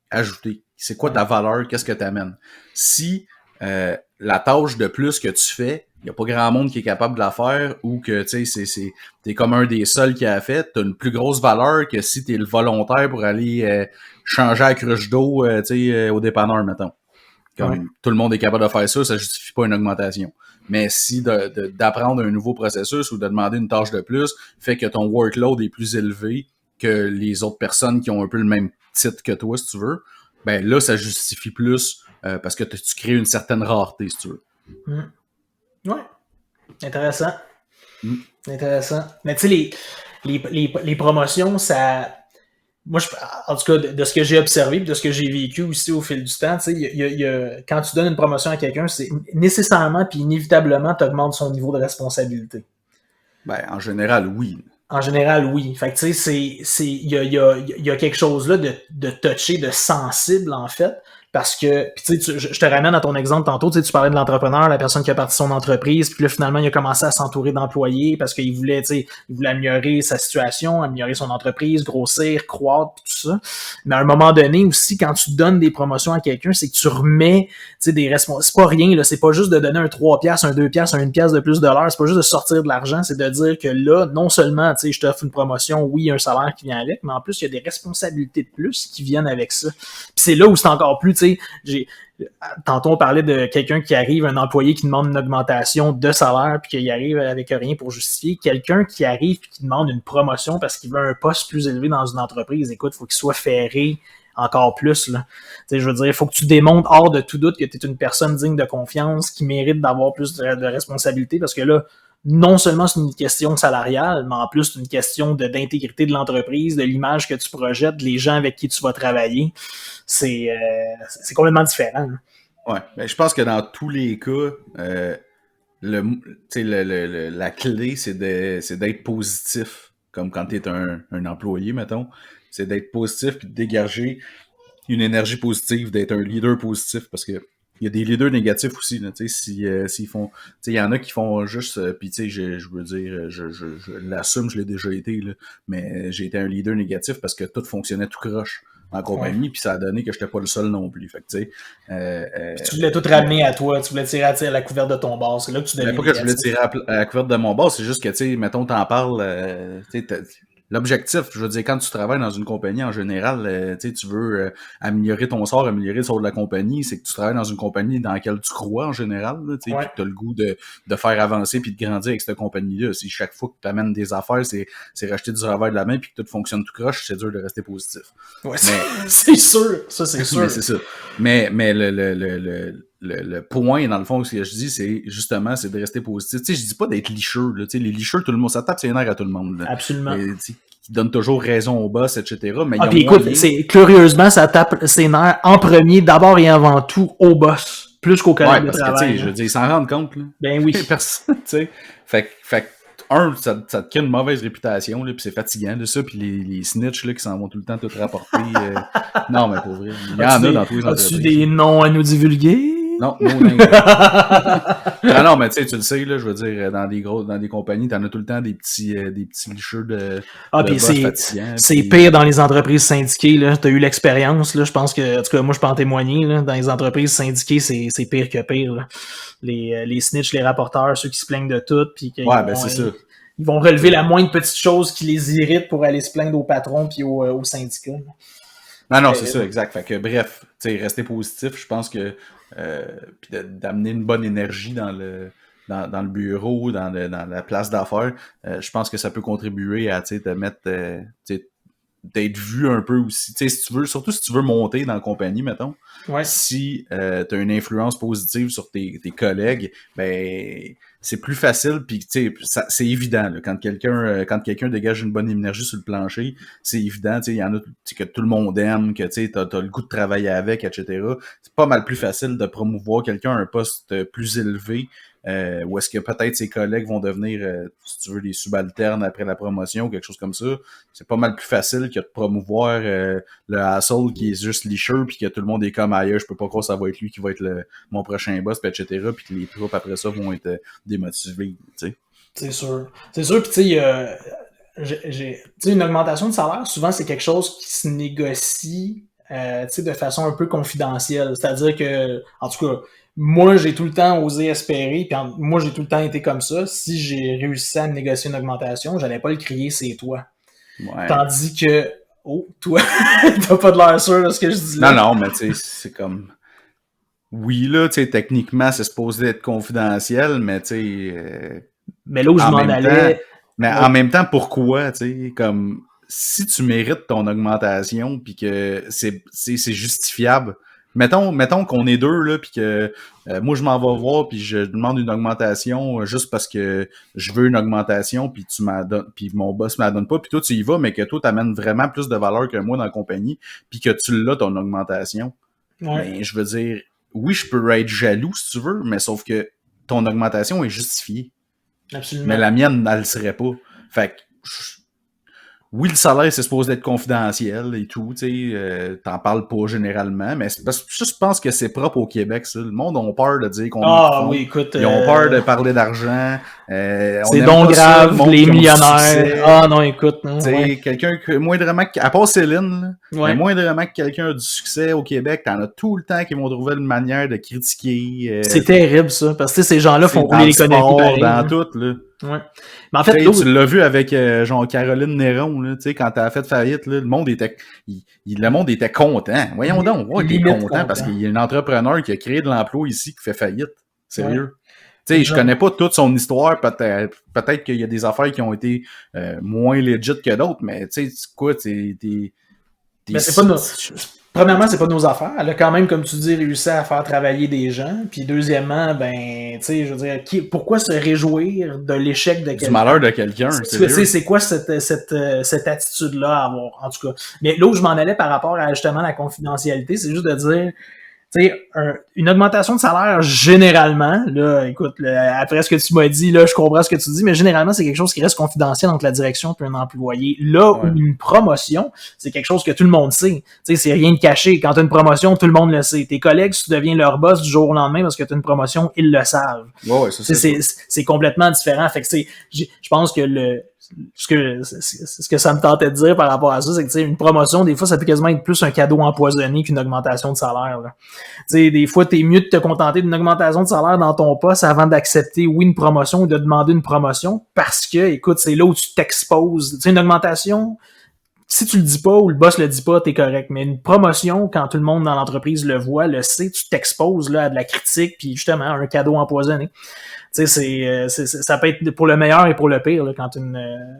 ajoutée. C'est quoi ta valeur? Qu'est-ce que tu amènes? Si la tâche de plus que tu fais, il n'y a pas grand monde qui est capable de la faire, ou que tu sais, t'es comme un des seuls qui a fait, t'as une plus grosse valeur que si t'es le volontaire pour aller changer la cruche d'eau au dépanneur, mettons. Comme tout le monde est capable de faire ça, ça justifie pas une augmentation. Mais si d'apprendre un nouveau processus ou de demander une tâche de plus fait que ton workload est plus élevé que les autres personnes qui ont un peu le même titre que toi, si tu veux, ben là, ça justifie plus parce que tu crées une certaine rareté, si tu veux. Ouais. Intéressant. Intéressant. Mais tu sais, les promotions, ça... Moi, en tout cas, de ce que j'ai observé, de ce que j'ai vécu aussi au fil du temps, tu sais, quand tu donnes une promotion à quelqu'un, c'est nécessairement puis inévitablement, tu augmentes son niveau de responsabilité. Ben, en général, oui. En général, oui. Fait que tu sais, il y a quelque chose là de touché, de sensible, en fait. Parce que, puis tu sais, je te ramène à ton exemple tantôt, tu sais, tu parlais de l'entrepreneur, la personne qui a parti son entreprise, puis là, finalement, il a commencé à s'entourer d'employés parce qu'il voulait, tu sais, il voulait améliorer sa situation, améliorer son entreprise, grossir, croître, tout ça. Mais à un moment donné aussi, quand tu donnes des promotions à quelqu'un, c'est que tu remets, tu sais, des responsables. C'est pas rien, là, c'est pas juste de donner un 3 piastres, un 2 piastres, un 1 piastre de plus de l'heure, c'est pas juste de sortir de l'argent, c'est de dire que là, non seulement, tu sais, je t'offre une promotion, oui, il y a un salaire qui vient avec, mais en plus, il y a des responsabilités de plus qui viennent avec ça. Puis c'est là où c'est encore plus, tu sais, tantôt on parlait de quelqu'un qui arrive, un employé qui demande une augmentation de salaire puis qu'il arrive avec rien pour justifier. Quelqu'un qui arrive et qui demande une promotion parce qu'il veut un poste plus élevé dans une entreprise, écoute, il faut qu'il soit ferré encore plus, là. Tu sais, je veux dire, il faut que tu démontres hors de tout doute que tu es une personne digne de confiance qui mérite d'avoir plus de responsabilité parce que là, non seulement c'est une question salariale, mais en plus c'est une question d'intégrité de l'entreprise, de l'image que tu projettes, les gens avec qui tu vas travailler. C'est complètement différent. Ouais, ben, je pense que dans tous les cas, la clé, c'est d'être positif, comme quand tu es un employé, mettons. C'est d'être positif puis de dégager une énergie positive, d'être un leader positif, parce que il y a des leaders négatifs aussi, là, tu sais, s'ils font, tu sais, il y en a qui font juste, puis tu sais, je veux dire, je l'assume, je l'ai déjà été, là, mais j'ai été un leader négatif parce que tout fonctionnait tout croche en compagnie, puis ça a donné que j'étais pas le seul non plus, fait que tu sais. Puis tu voulais tout ramener à toi, tu voulais tirer à la couverte de ton bar, c'est là que tu deviens Pas que je voulais tirer à la couverte de mon bar, c'est juste que, tu sais, mettons, t'en parles, tu sais, l'objectif, je veux dire, quand tu travailles dans une compagnie en général, tu veux améliorer ton sort, améliorer le sort de la compagnie, c'est que tu travailles dans une compagnie dans laquelle tu crois en général, tu sais, puis que tu as le goût de faire avancer puis de grandir avec cette compagnie-là. Si chaque fois que tu amènes des affaires, c'est racheter du travail de la main puis que tout fonctionne tout croche, c'est dur de rester positif. Ouais, c'est sûr, ça c'est sûr. Mais c'est ça. Mais le point, dans le fond, ce que je dis, c'est justement, c'est de rester positif. Tu sais, je dis pas d'être licheux, là. Tu sais, les licheux, tout le monde, ça tape ses nerfs à tout le monde, là. Absolument. Qui donnent toujours raison au boss, etc. Mais puis écoute, curieusement, ça tape ses nerfs en premier, d'abord et avant tout, au boss, plus qu'au collègue de travail. Que, je veux dire, ils s'en rendent compte, là. Ben oui. Personne, tu sais. Fait ça te crée une mauvaise réputation, là, puis c'est fatigant de ça, puis les snitchs là, qui s'en vont tout le temps tout rapporter. Non, mais pour vrai, il y en a dans tous les entreprises. As-tu des noms à nous divulguer? Non, non, mais tu sais, tu le sais, là, je veux dire, dans des compagnies, t'en as tout le temps des petits licheux de puis c'est pire dans les entreprises syndiquées, là. T'as eu l'expérience, là. Je pense que, en tout cas, moi, je peux en témoigner, là. Dans les entreprises syndiquées, c'est pire que pire, là. Les snitchs, les rapporteurs, ceux qui se plaignent de tout, puis c'est ça. Ils vont relever la moindre petite chose qui les irrite pour aller se plaindre au patron puis au syndicat. Non, c'est ça, exact. Fait que bref, tu sais, rester positif, je pense que puis d'amener une bonne énergie dans le bureau, dans la place d'affaires, je pense que ça peut contribuer à, tu sais, de mettre, d'être vu un peu aussi. Tu sais, si tu veux, surtout si tu veux monter dans la compagnie, mettons, si tu as une influence positive sur tes collègues, ben c'est plus facile, puis tu sais, c'est évident, là, quand quelqu'un dégage une bonne énergie sur le plancher, c'est évident, tu sais, il y en a que tout le monde aime, que tu sais, t'as le goût de travailler avec, etc. C'est pas mal plus facile de promouvoir quelqu'un à un poste plus élevé, ou est-ce que peut-être ses collègues vont devenir, si tu veux, des subalternes après la promotion ou quelque chose comme ça. C'est pas mal plus facile que de promouvoir le asshole qui est juste licheux puis que tout le monde est comme ailleurs, je peux pas croire que ça va être lui qui va être mon prochain boss, puis etc. Puis que les troupes après ça vont être démotivés, tu sais. C'est sûr. C'est sûr, puis tu sais, une augmentation de salaire, souvent c'est quelque chose qui se négocie de façon un peu confidentielle. C'est-à-dire que, en tout cas, moi, j'ai tout le temps osé espérer, puis moi, j'ai tout le temps été comme ça. Si j'ai réussi à négocier une augmentation, j'allais pas le crier, c'est toi. Ouais. Tandis que, toi, t'as pas de l'air sûr de ce que je dis là. Non, mais tu sais, c'est comme... Oui, là, tu sais, techniquement, c'est supposé être confidentiel, mais tu sais... mais là où je m'en allais... Mais en même temps, pourquoi, tu sais, comme... Si tu mérites ton augmentation, puis que c'est justifiable... Mettons qu'on est deux, là, puis que moi, je m'en vais voir, puis je demande une augmentation juste parce que je veux une augmentation, puis puis mon boss me la donne pas, puis toi, tu y vas, mais que toi, t'amènes vraiment plus de valeur que moi dans la compagnie, puis que tu l'as, ton augmentation. Ouais. Mais je veux dire, oui, je peux être jaloux, si tu veux, mais sauf que ton augmentation est justifiée. Absolument. Mais la mienne, elle le serait pas. Fait que... Oui, le salaire, c'est supposé être confidentiel et tout, tu sais, t'en parles pas généralement, mais c'est parce que je pense que c'est propre au Québec, ça. Le monde a peur de dire qu'on oui, écoute, ils ont peur de parler d'argent. C'est donc grave, les millionnaires. Ah non, écoute, non. Tu sais, quelqu'un que, moindrement, à part Céline, là, mais moindrement que quelqu'un a du succès au Québec, t'en as tout le temps qui vont trouver une manière de critiquer. C'est terrible, ça, parce que ces gens-là font rouler l'économie. Dans tout, là. Ouais. Mais en fait, tu l'as vu avec genre Caroline Néron, là, tu sais, quand elle a fait faillite, là, le monde était content. Voyons donc, il était content parce qu'il y a un entrepreneur qui a créé de l'emploi ici qui fait faillite. Sérieux. Tu sais, je connais pas toute son histoire, peut-être qu'il y a des affaires qui ont été moins legit que d'autres, mais tu sais, quoi, mais c'est premièrement, c'est pas nos affaires. Elle a quand même, comme tu dis, réussi à faire travailler des gens. Puis deuxièmement, ben, tu sais, je veux dire, pourquoi se réjouir de l'échec de quelqu'un? Du malheur de quelqu'un, Tu sais, c'est quoi cette attitude-là à avoir, en tout cas. Mais là où je m'en allais par rapport à justement la confidentialité, c'est juste de dire, tu sais, une augmentation de salaire, généralement, là, écoute, après ce que tu m'as dit, là, je comprends ce que tu dis, mais généralement, c'est quelque chose qui reste confidentiel entre la direction et un employé. Là où une promotion, c'est quelque chose que tout le monde sait. Tu sais, c'est rien de caché. Quand tu as une promotion, tout le monde le sait. Tes collègues, si tu deviens leur boss du jour au lendemain parce que tu as une promotion, ils le savent. Ouais, c'est complètement différent. Fait que, je pense que ce que ça me tentait de dire par rapport à ça, c'est que une promotion, des fois, ça peut quasiment être plus un cadeau empoisonné qu'une augmentation de salaire. Là. Des fois, t'es mieux de te contenter d'une augmentation de salaire dans ton poste avant d'accepter, oui, une promotion ou de demander une promotion parce que, écoute, c'est là où tu t'exposes. Une augmentation, si tu le dis pas ou le boss le dit pas, t'es correct. Mais une promotion, quand tout le monde dans l'entreprise le voit, le sait, tu t'exposes là, à de la critique puis justement à un cadeau empoisonné. Tu sais, ça peut être pour le meilleur et pour le pire, là, quand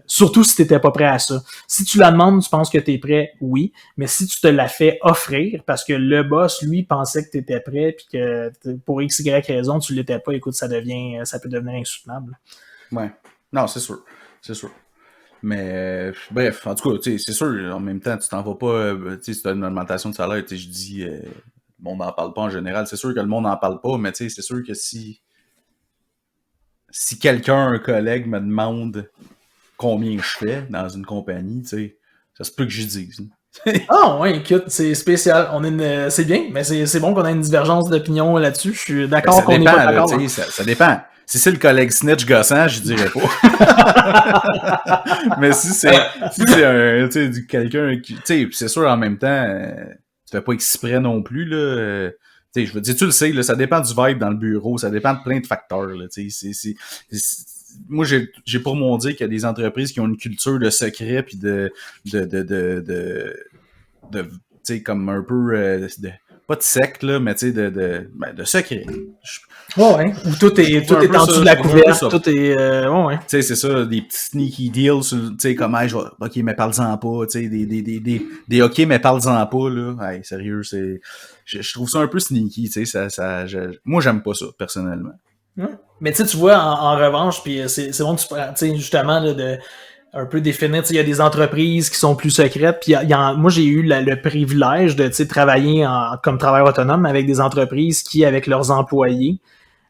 surtout si t'étais pas prêt à ça. Si tu la demandes, tu penses que t'es prêt, oui. Mais si tu te la fais offrir, parce que le boss, lui, pensait que t'étais prêt, puis que pour X, Y raison, tu l'étais pas, écoute, ça peut devenir insoutenable. Ouais. Non, c'est sûr. C'est sûr. Mais bref, en tout cas, c'est sûr, en même temps, tu t'en vas pas, tu sais, si t'as une augmentation de salaire, tu sais, je dis, le monde n'en parle pas en général. C'est sûr que le monde n'en parle pas, mais tu sais, c'est sûr que si quelqu'un, un collègue, me demande combien je fais dans une compagnie, tu sais, ça se peut que je dise. Ah ouais, écoute, c'est spécial. C'est bien, mais c'est bon qu'on ait une divergence d'opinion là-dessus. Je suis d'accord qu'on n'est pas d'accord. Ça dépend. Si c'est le collègue snitch gossant, je dirais pas. Mais si c'est quelqu'un qui, tu sais, c'est sûr en même temps, tu fais pas exprès non plus là. Tu sais, je veux dire, tu le sais, là, ça dépend du vibe dans le bureau, ça dépend de plein de facteurs. Là, moi, j'ai pour mon dire qu'il y a des entreprises qui ont une culture de secret puis de tu sais, comme un peu pas de secte là, mais tu sais de secret. Ouais. Où tout est en dessous de la couverte, tout est ouais. Tu sais, c'est ça, des petits sneaky deals, tu sais, comme ok, mais parle-en pas, tu sais, des ok, mais parle-en pas, là. Hey, sérieux, je trouve ça un peu sneaky, tu sais, moi, j'aime pas ça, personnellement. Mais tu vois, en revanche, puis c'est bon que tu sais, justement, là, de un peu définir, il y a des entreprises qui sont plus secrètes, puis moi, j'ai eu le privilège de, travailler comme travailleur autonome avec des entreprises qui, avec leurs employés,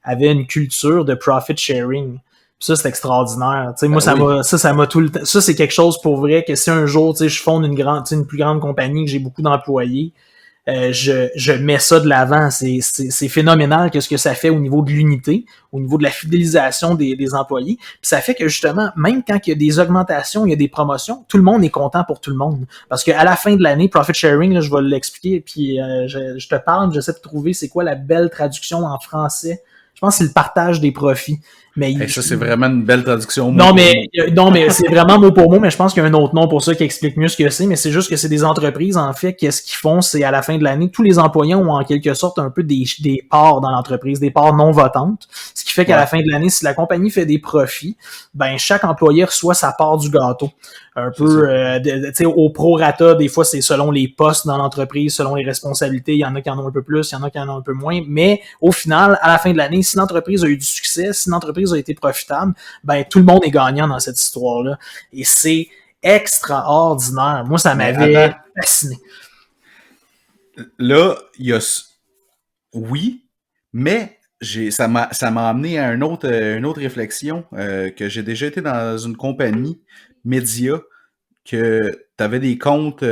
avaient une culture de profit sharing. Puis ça, c'est extraordinaire. Moi, ça m'a tout le temps. Ça, c'est quelque chose pour vrai que si un jour, je fonde une plus grande compagnie, que j'ai beaucoup d'employés, je mets ça de l'avant. C'est phénoménal qu'est-ce que ça fait au niveau de l'unité, au niveau de la fidélisation des employés. Puis ça fait que justement, même quand il y a des augmentations, il y a des promotions, tout le monde est content pour tout le monde. Parce qu'à la fin de l'année, profit sharing, là, je vais l'expliquer, puis je te parle, j'essaie de trouver c'est quoi la belle traduction en français. Je pense que c'est le partage des profits. Mais ça, c'est vraiment une belle traduction. Non, mais c'est vraiment mot pour mot, mais je pense qu'il y a un autre nom pour ça qui explique mieux ce que c'est, mais c'est juste que c'est des entreprises, en fait, qu'est-ce qu'ils font, c'est à la fin de l'année, tous les employés ont en quelque sorte un peu des parts dans l'entreprise, des parts non votantes, ce qui fait qu'à la fin de l'année, si la compagnie fait des profits, ben chaque employé reçoit sa part du gâteau. Un peu, tu sais, au prorata, des fois, c'est selon les postes dans l'entreprise, selon les responsabilités, il y en a qui en ont un peu plus, il y en a qui en ont un peu moins, mais au final, à la fin de l'année, si l'entreprise a eu du succès, si l'entreprise a été profitable, ben tout le monde est gagnant dans cette histoire-là. Et c'est extraordinaire. Moi, ça m'avait fasciné. Là, il y a... Oui, mais ça m'a amené à une autre réflexion, que j'ai déjà été dans une compagnie média, que tu avais des comptes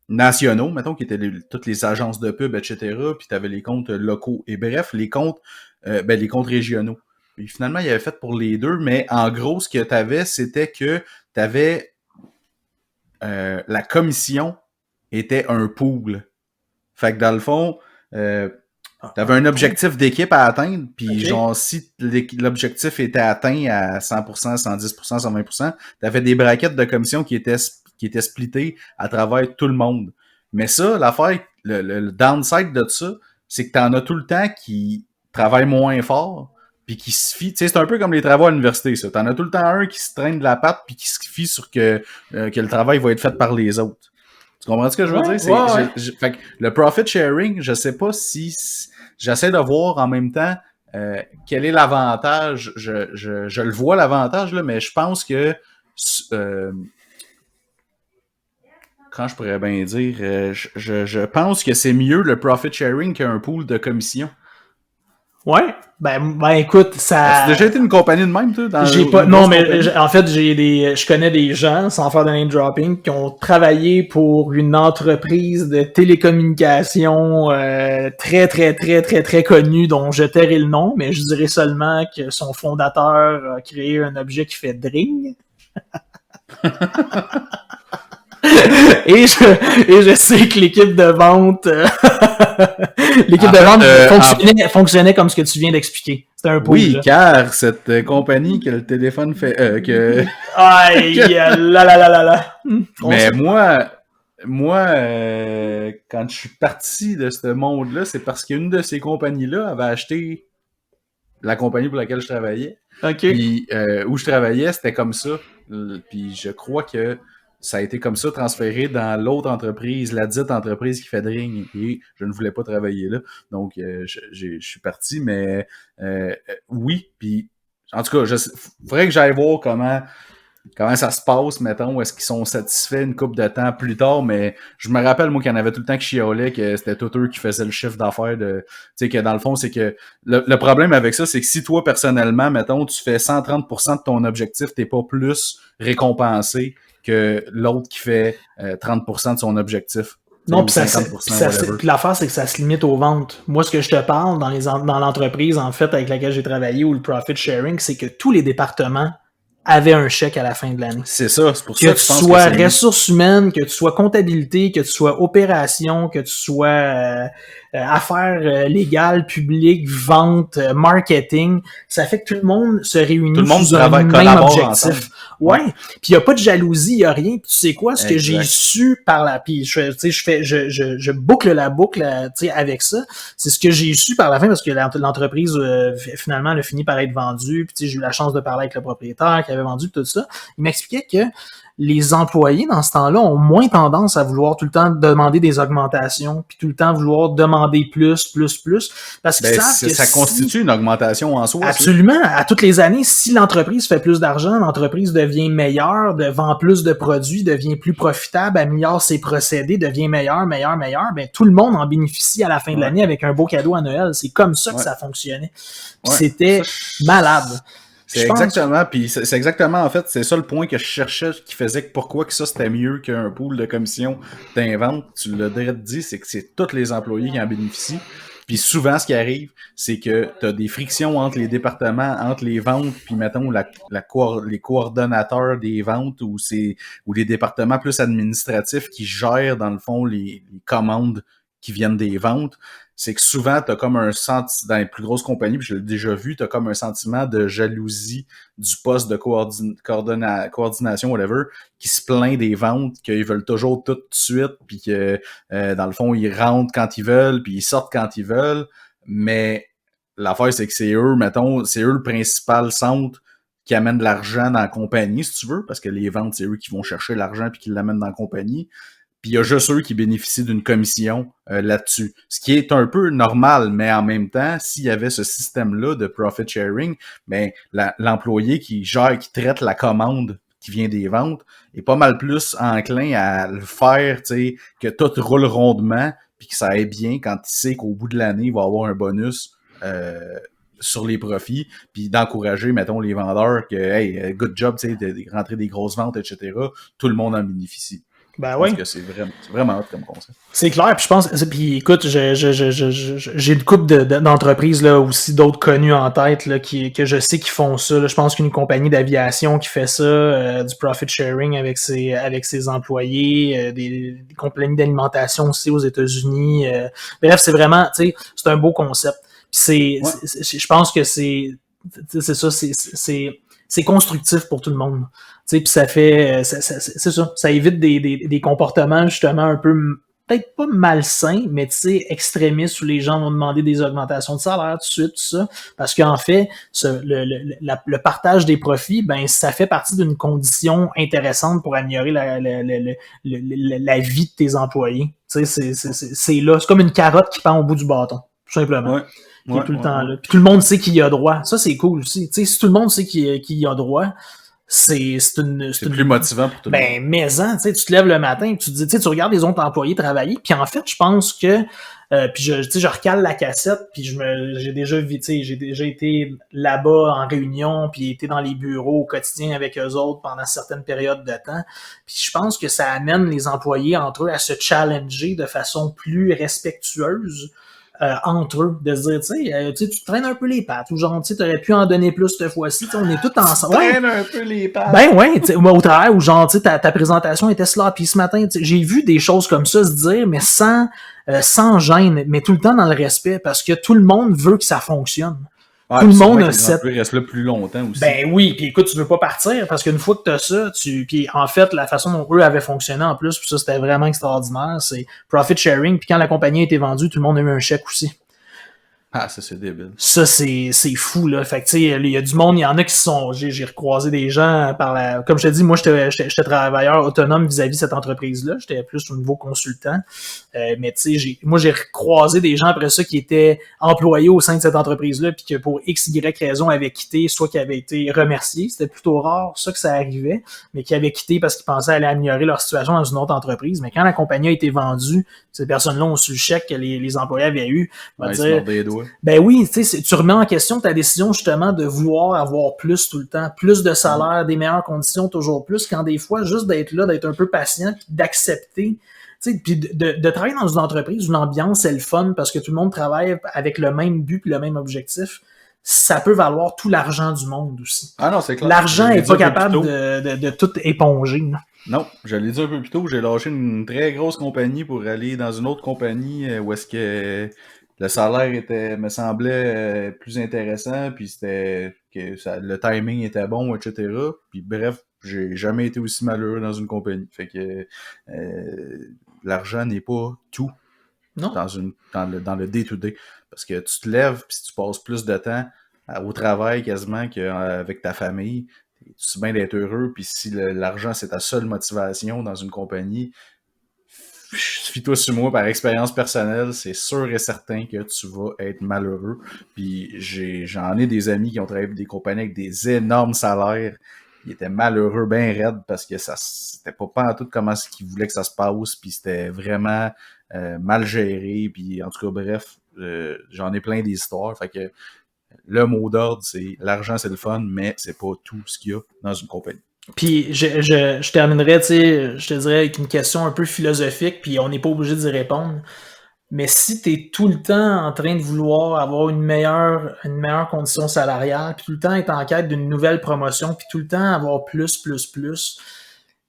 nationaux, mettons, qui étaient toutes les agences de pub, etc., puis tu avais les comptes locaux. Et bref, les comptes régionaux. Puis finalement, il avait fait pour les deux, mais en gros, ce que tu avais, c'était que tu avais la commission était un pool. Fait que dans le fond, t'avais un objectif d'équipe à atteindre, puis genre, si l'objectif était atteint à 100%, 110%, 120%, t'avais des brackets de commission qui étaient splittées à travers tout le monde. Mais ça, l'affaire, le downside de ça, c'est que t'en as tout le temps qui travaillent moins fort, puis qui se fie, tu sais, c'est un peu comme les travaux à l'université, ça. T'en as tout le temps un qui se traîne de la patte, puis qui se fie sur que le travail va être fait par les autres. Tu comprends ce que je veux dire? Fait que le profit sharing, je sais pas si j'essaie de voir en même temps quel est l'avantage. Je le vois l'avantage, là, mais je pense que quand je pourrais bien dire, je pense que c'est mieux le profit sharing qu'un pool de commission. Ouais, ben écoute, ça. As-tu déjà été une compagnie de même, toi? J'ai pas. Non, mais en fait, je connais des gens, sans faire de name dropping, qui ont travaillé pour une entreprise de télécommunications très, très, très, très, très connue, dont je tairai le nom, mais je dirais seulement que son fondateur a créé un objet qui fait dring. Et je sais que l'équipe de vente fonctionnait comme ce que tu viens d'expliquer. C'était un pool. Oui, là. Car cette compagnie que le téléphone fait Aïe là. Mais moi quand je suis parti de ce monde-là, c'est parce qu'une de ces compagnies-là avait acheté la compagnie pour laquelle je travaillais. OK. Puis où je travaillais, c'était comme ça. Puis je crois que ça a été comme ça transféré dans l'autre entreprise, la dite entreprise qui fait Dring. Et je ne voulais pas travailler là. Donc, je suis parti. Mais oui, puis en tout cas, faudrait que j'aille voir comment ça se passe, mettons, est-ce qu'ils sont satisfaits une couple de temps plus tard, mais je me rappelle, moi, qu'il y en avait tout le temps qui chiolaient, que c'était tout eux qui faisaient le chiffre d'affaires de, tu sais, que dans le fond, c'est que le problème avec ça, c'est que si toi, personnellement, mettons, tu fais 130% de ton objectif, t'es pas plus récompensé que l'autre qui fait 30% de son objectif. Non, puis l'affaire, c'est que ça se limite aux ventes. Moi, ce que je te parle dans l'entreprise, en fait, avec laquelle j'ai travaillé, ou le profit sharing, c'est que tous les départements avaient un chèque à la fin de l'année. C'est ça, c'est pour ça que tu sois ressources humaines, que tu sois comptabilité, que tu sois opération, que tu sois affaires légales, publiques, vente, marketing, ça fait que tout le monde se réunit sous un même objectif. Ouais. Puis il y a pas de jalousie, il y a rien. Puis tu sais quoi, ce que j'ai su par la, puis je boucle la boucle, tu sais, avec ça. C'est ce que j'ai su par la fin parce que l'entreprise finalement elle a fini par être vendue. Puis tu sais, j'ai eu la chance de parler avec le propriétaire qui avait vendu tout ça. Il m'expliquait que les employés, dans ce temps-là, ont moins tendance à vouloir tout le temps demander des augmentations, puis tout le temps vouloir demander plus, parce qu'ils savent que ça constitue une augmentation en soi. Absolument. À toutes les années, si l'entreprise fait plus d'argent, l'entreprise devient meilleure, vend plus de produits, devient plus profitable, améliore ses procédés, devient meilleur, ben tout le monde en bénéficie à la fin de l'année avec un beau cadeau à Noël. C'est comme ça que ça fonctionnait. Puis c'était malade. C'est exactement, puis c'est exactement, en fait, c'est ça le point que je cherchais qui faisait que pourquoi que ça c'était mieux qu'un pool de commission d'invente. Tu l'as déjà dit, c'est que c'est tous les employés qui en bénéficient. Puis souvent, ce qui arrive, c'est que tu as des frictions entre les départements, entre les ventes, puis mettons les coordonnateurs des ventes ou les départements plus administratifs qui gèrent, dans le fond, les commandes qui viennent des ventes. C'est que souvent, t'as comme un sentiment, dans les plus grosses compagnies, puis je l'ai déjà vu, t'as comme un sentiment de jalousie du poste de coordination, whatever, qui se plaint des ventes, qu'ils veulent toujours tout de suite, puis que, dans le fond, ils rentrent quand ils veulent, puis ils sortent quand ils veulent, mais l'affaire, c'est que c'est eux, mettons, c'est eux le principal centre qui amène de l'argent dans la compagnie, si tu veux, parce que les ventes, c'est eux qui vont chercher l'argent puis qui l'amènent dans la compagnie. Puis il y a juste eux qui bénéficient d'une commission là-dessus. Ce qui est un peu normal, mais en même temps, s'il y avait ce système-là de profit sharing, ben l'employé qui gère, qui traite la commande qui vient des ventes est pas mal plus enclin à le faire, tu sais, que tout roule rondement, puis que ça aille bien quand il sait qu'au bout de l'année, il va avoir un bonus sur les profits, puis d'encourager, mettons, les vendeurs que, hey, good job, tu sais, de rentrer des grosses ventes, etc. Tout le monde en bénéficie. Ben oui. Parce que c'est vraiment hot comme concept. C'est clair, puis je pense, puis écoute, j'ai une couple d'entreprises là aussi, d'autres connues en tête là, que je sais qui font ça. Là. Je pense qu'une compagnie d'aviation qui fait ça, du profit sharing avec ses employés, des compagnies d'alimentation aussi aux États-Unis. Bref, c'est vraiment, tu sais, c'est un beau concept. Puis je pense que c'est ça, c'est constructif pour tout le monde. Tu sais, puis ça fait, c'est ça, ça évite des comportements justement un peu peut-être pas malsain, mais tu sais, extrémiste, où les gens vont demander des augmentations de salaire tout de suite, tout ça. Parce qu'en fait, le partage des profits, ben, ça fait partie d'une condition intéressante pour améliorer la vie de tes employés. Tu sais, c'est là. C'est comme une carotte qui pend au bout du bâton, tout simplement. Ouais. Qui est tout le temps là. Puis tout le monde sait qu'il y a droit. Ça, c'est cool aussi. Tu sais, si tout le monde sait qu'il y a droit, c'est plus motivant pour tout le monde. Mais tu te lèves le matin, tu te dis, tu regardes les autres employés travailler, puis en fait, je pense que puis je recale la cassette, puis j'ai déjà été là-bas en réunion, puis été dans les bureaux au quotidien avec eux autres pendant certaines périodes de temps. Puis je pense que ça amène les employés entre eux à se challenger de façon plus respectueuse. Entre eux, de se dire, tu te traînes un peu les pattes, ou genre, tu aurais pu en donner plus cette fois-ci, on est tous ensemble. Tu traînes un peu les pattes. Ben ouais, au travail, ou genre, ta présentation était sloppy ce matin, j'ai vu des choses comme ça se dire, mais sans gêne, mais tout le temps dans le respect, parce que tout le monde veut que ça fonctionne. Ouais, tout le monde a cette... Les restent là plus longtemps aussi. Ben oui, puis écoute, tu veux pas partir parce qu'une fois que t'as ça, puis en fait, la façon dont eux avaient fonctionné en plus, puis ça c'était vraiment extraordinaire, c'est profit sharing, puis quand la compagnie a été vendue, tout le monde a eu un chèque aussi. Ah, ça c'est débile. Ça c'est fou là. Fait que tu sais, il y a du monde, il y en a qui sont, j'ai recroisé des gens comme je te dis, moi j'étais travailleur autonome vis-à-vis cette entreprise-là, j'étais plus au niveau consultant. Mais tu sais, j'ai recroisé des gens après ça qui étaient employés au sein de cette entreprise-là, puis que pour X, Y raison avaient quitté, soit qui avaient été remerciés, c'était plutôt rare ça que ça arrivait, mais qui avaient quitté parce qu'ils pensaient aller améliorer leur situation dans une autre entreprise. Mais quand la compagnie a été vendue, ces personnes-là ont su le chèque que les employés avaient eu. Ben oui, tu sais, tu remets en question ta décision justement de vouloir avoir plus tout le temps, plus de salaire, des meilleures conditions, toujours plus, quand des fois, juste d'être là, d'être un peu patient, puis d'accepter. Puis de travailler dans une entreprise où l'ambiance est le fun parce que tout le monde travaille avec le même but et le même objectif, ça peut valoir tout l'argent du monde aussi. Ah non, c'est clair. L'argent est pas capable de tout éponger. Non, je l'ai dit un peu plus tôt, j'ai lâché une très grosse compagnie pour aller dans une autre compagnie où est-ce que le salaire me semblait plus intéressant, puis c'était que le timing était bon, etc. Puis bref, j'ai jamais été aussi malheureux dans une compagnie. Fait que l'argent n'est pas tout dans le day-to-day. Parce que tu te lèves, puis si tu passes plus de temps au travail quasiment qu'avec ta famille, c'est bien d'être heureux, puis si l'argent c'est ta seule motivation dans une compagnie, fie-toi sur moi, par expérience personnelle, c'est sûr et certain que tu vas être malheureux. Puis j'en ai des amis qui ont travaillé avec des compagnies avec des énormes salaires. Ils étaient malheureux, bien raides, parce que c'était pas en tout comment qu'ils voulaient que ça se passe, puis c'était vraiment mal géré, puis en tout cas, bref, j'en ai plein d'histoires. Fait que le mot d'ordre, c'est l'argent, c'est le fun, mais c'est pas tout ce qu'il y a dans une compagnie. Puis je terminerai, tu sais, je te dirais avec une question un peu philosophique, puis on n'est pas obligé d'y répondre. Mais si tu es tout le temps en train de vouloir avoir une meilleure condition salariale, puis tout le temps être en quête d'une nouvelle promotion, puis tout le temps avoir plus,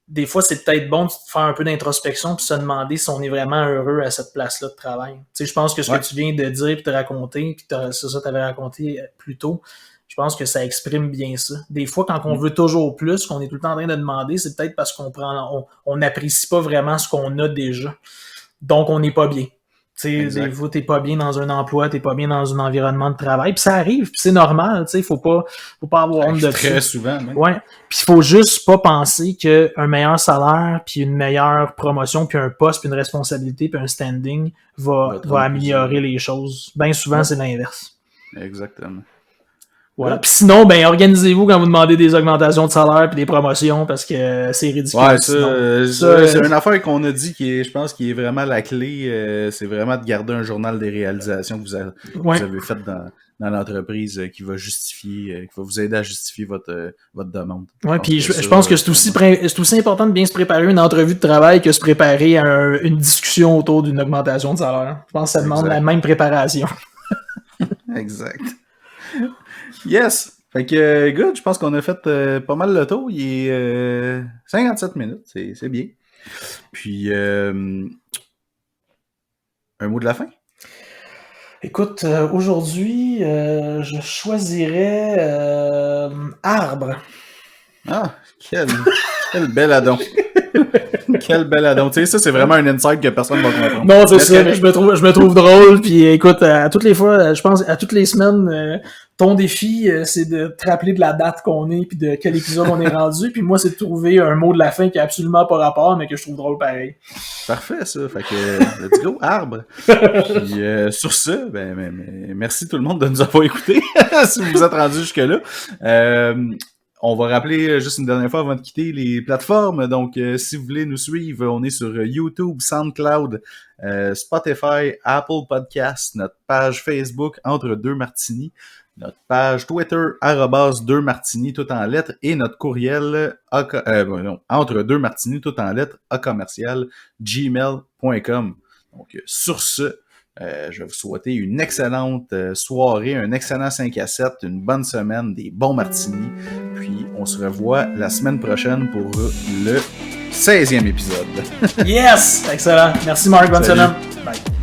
des fois, c'est peut-être bon de faire un peu d'introspection puis se demander si on est vraiment heureux à cette place-là de travail. Tu sais, je pense que ce que tu viens de dire puis de raconter, puis c'est ça que tu avais raconté plus tôt, je pense que ça exprime bien ça. Des fois, quand on veut toujours plus, qu'on est tout le temps en train de demander, c'est peut-être parce on n'apprécie pas vraiment ce qu'on a déjà. Donc, on n'est pas bien. Tu sais, des fois, t'es pas bien dans un emploi, t'es pas bien dans un environnement de travail, puis ça arrive, puis c'est normal, tu sais, faut pas avoir honte de ça. Très souvent, même. Ouais, puis il faut juste pas penser qu'un meilleur salaire, puis une meilleure promotion, puis un poste, puis une responsabilité, puis un standing va améliorer les choses. Bien souvent, c'est l'inverse. Exactement. Voilà. Puis sinon, ben organisez-vous quand vous demandez des augmentations de salaire puis des promotions parce que c'est ridicule. Ouais, c'est une affaire qu'on a dit je pense qui est vraiment la clé. C'est vraiment de garder un journal des réalisations que vous avez faites dans l'entreprise qui va vous aider à justifier votre demande. Ouais, puis je pense que c'est aussi important de bien se préparer une entrevue de travail que se préparer à une discussion autour d'une augmentation de salaire. Je pense que ça demande la même préparation. Exact. Yes! Fait que, good, je pense qu'on a fait pas mal le tour. Il est 57 minutes, c'est bien. Puis, un mot de la fin? Écoute, aujourd'hui, je choisirais arbre. Ah, quel bel addon. Quel bel addon. Tu sais, ça, c'est vraiment un insight que personne ne va comprendre. Non, c'est ça. Je me trouve drôle. Puis écoute, à toutes les fois, je pense, à toutes les semaines, ton défi, c'est de te rappeler de la date qu'on est puis de quel épisode on est rendu. Puis moi, c'est de trouver un mot de la fin qui a absolument pas rapport, mais que je trouve drôle pareil. Parfait, ça. Fait que, let's go, arbre. Puis, sur ce, merci tout le monde de nous avoir écoutés, si vous vous êtes rendus jusque-là. On va rappeler juste une dernière fois avant de quitter les plateformes. Donc, si vous voulez nous suivre, on est sur YouTube, SoundCloud, Spotify, Apple Podcasts, notre page Facebook Entre Deux Martini, notre page Twitter @2martini tout en lettres et notre courriel entre deux martini tout en lettres @gmail.com. Donc, sur ce, je vais vous souhaiter une excellente soirée, un excellent 5 à 7, une bonne semaine, des bons martinis. Puis, on se revoit la semaine prochaine pour le 16e épisode. Yes! Excellent. Merci Marc, bonne semaine. Bye.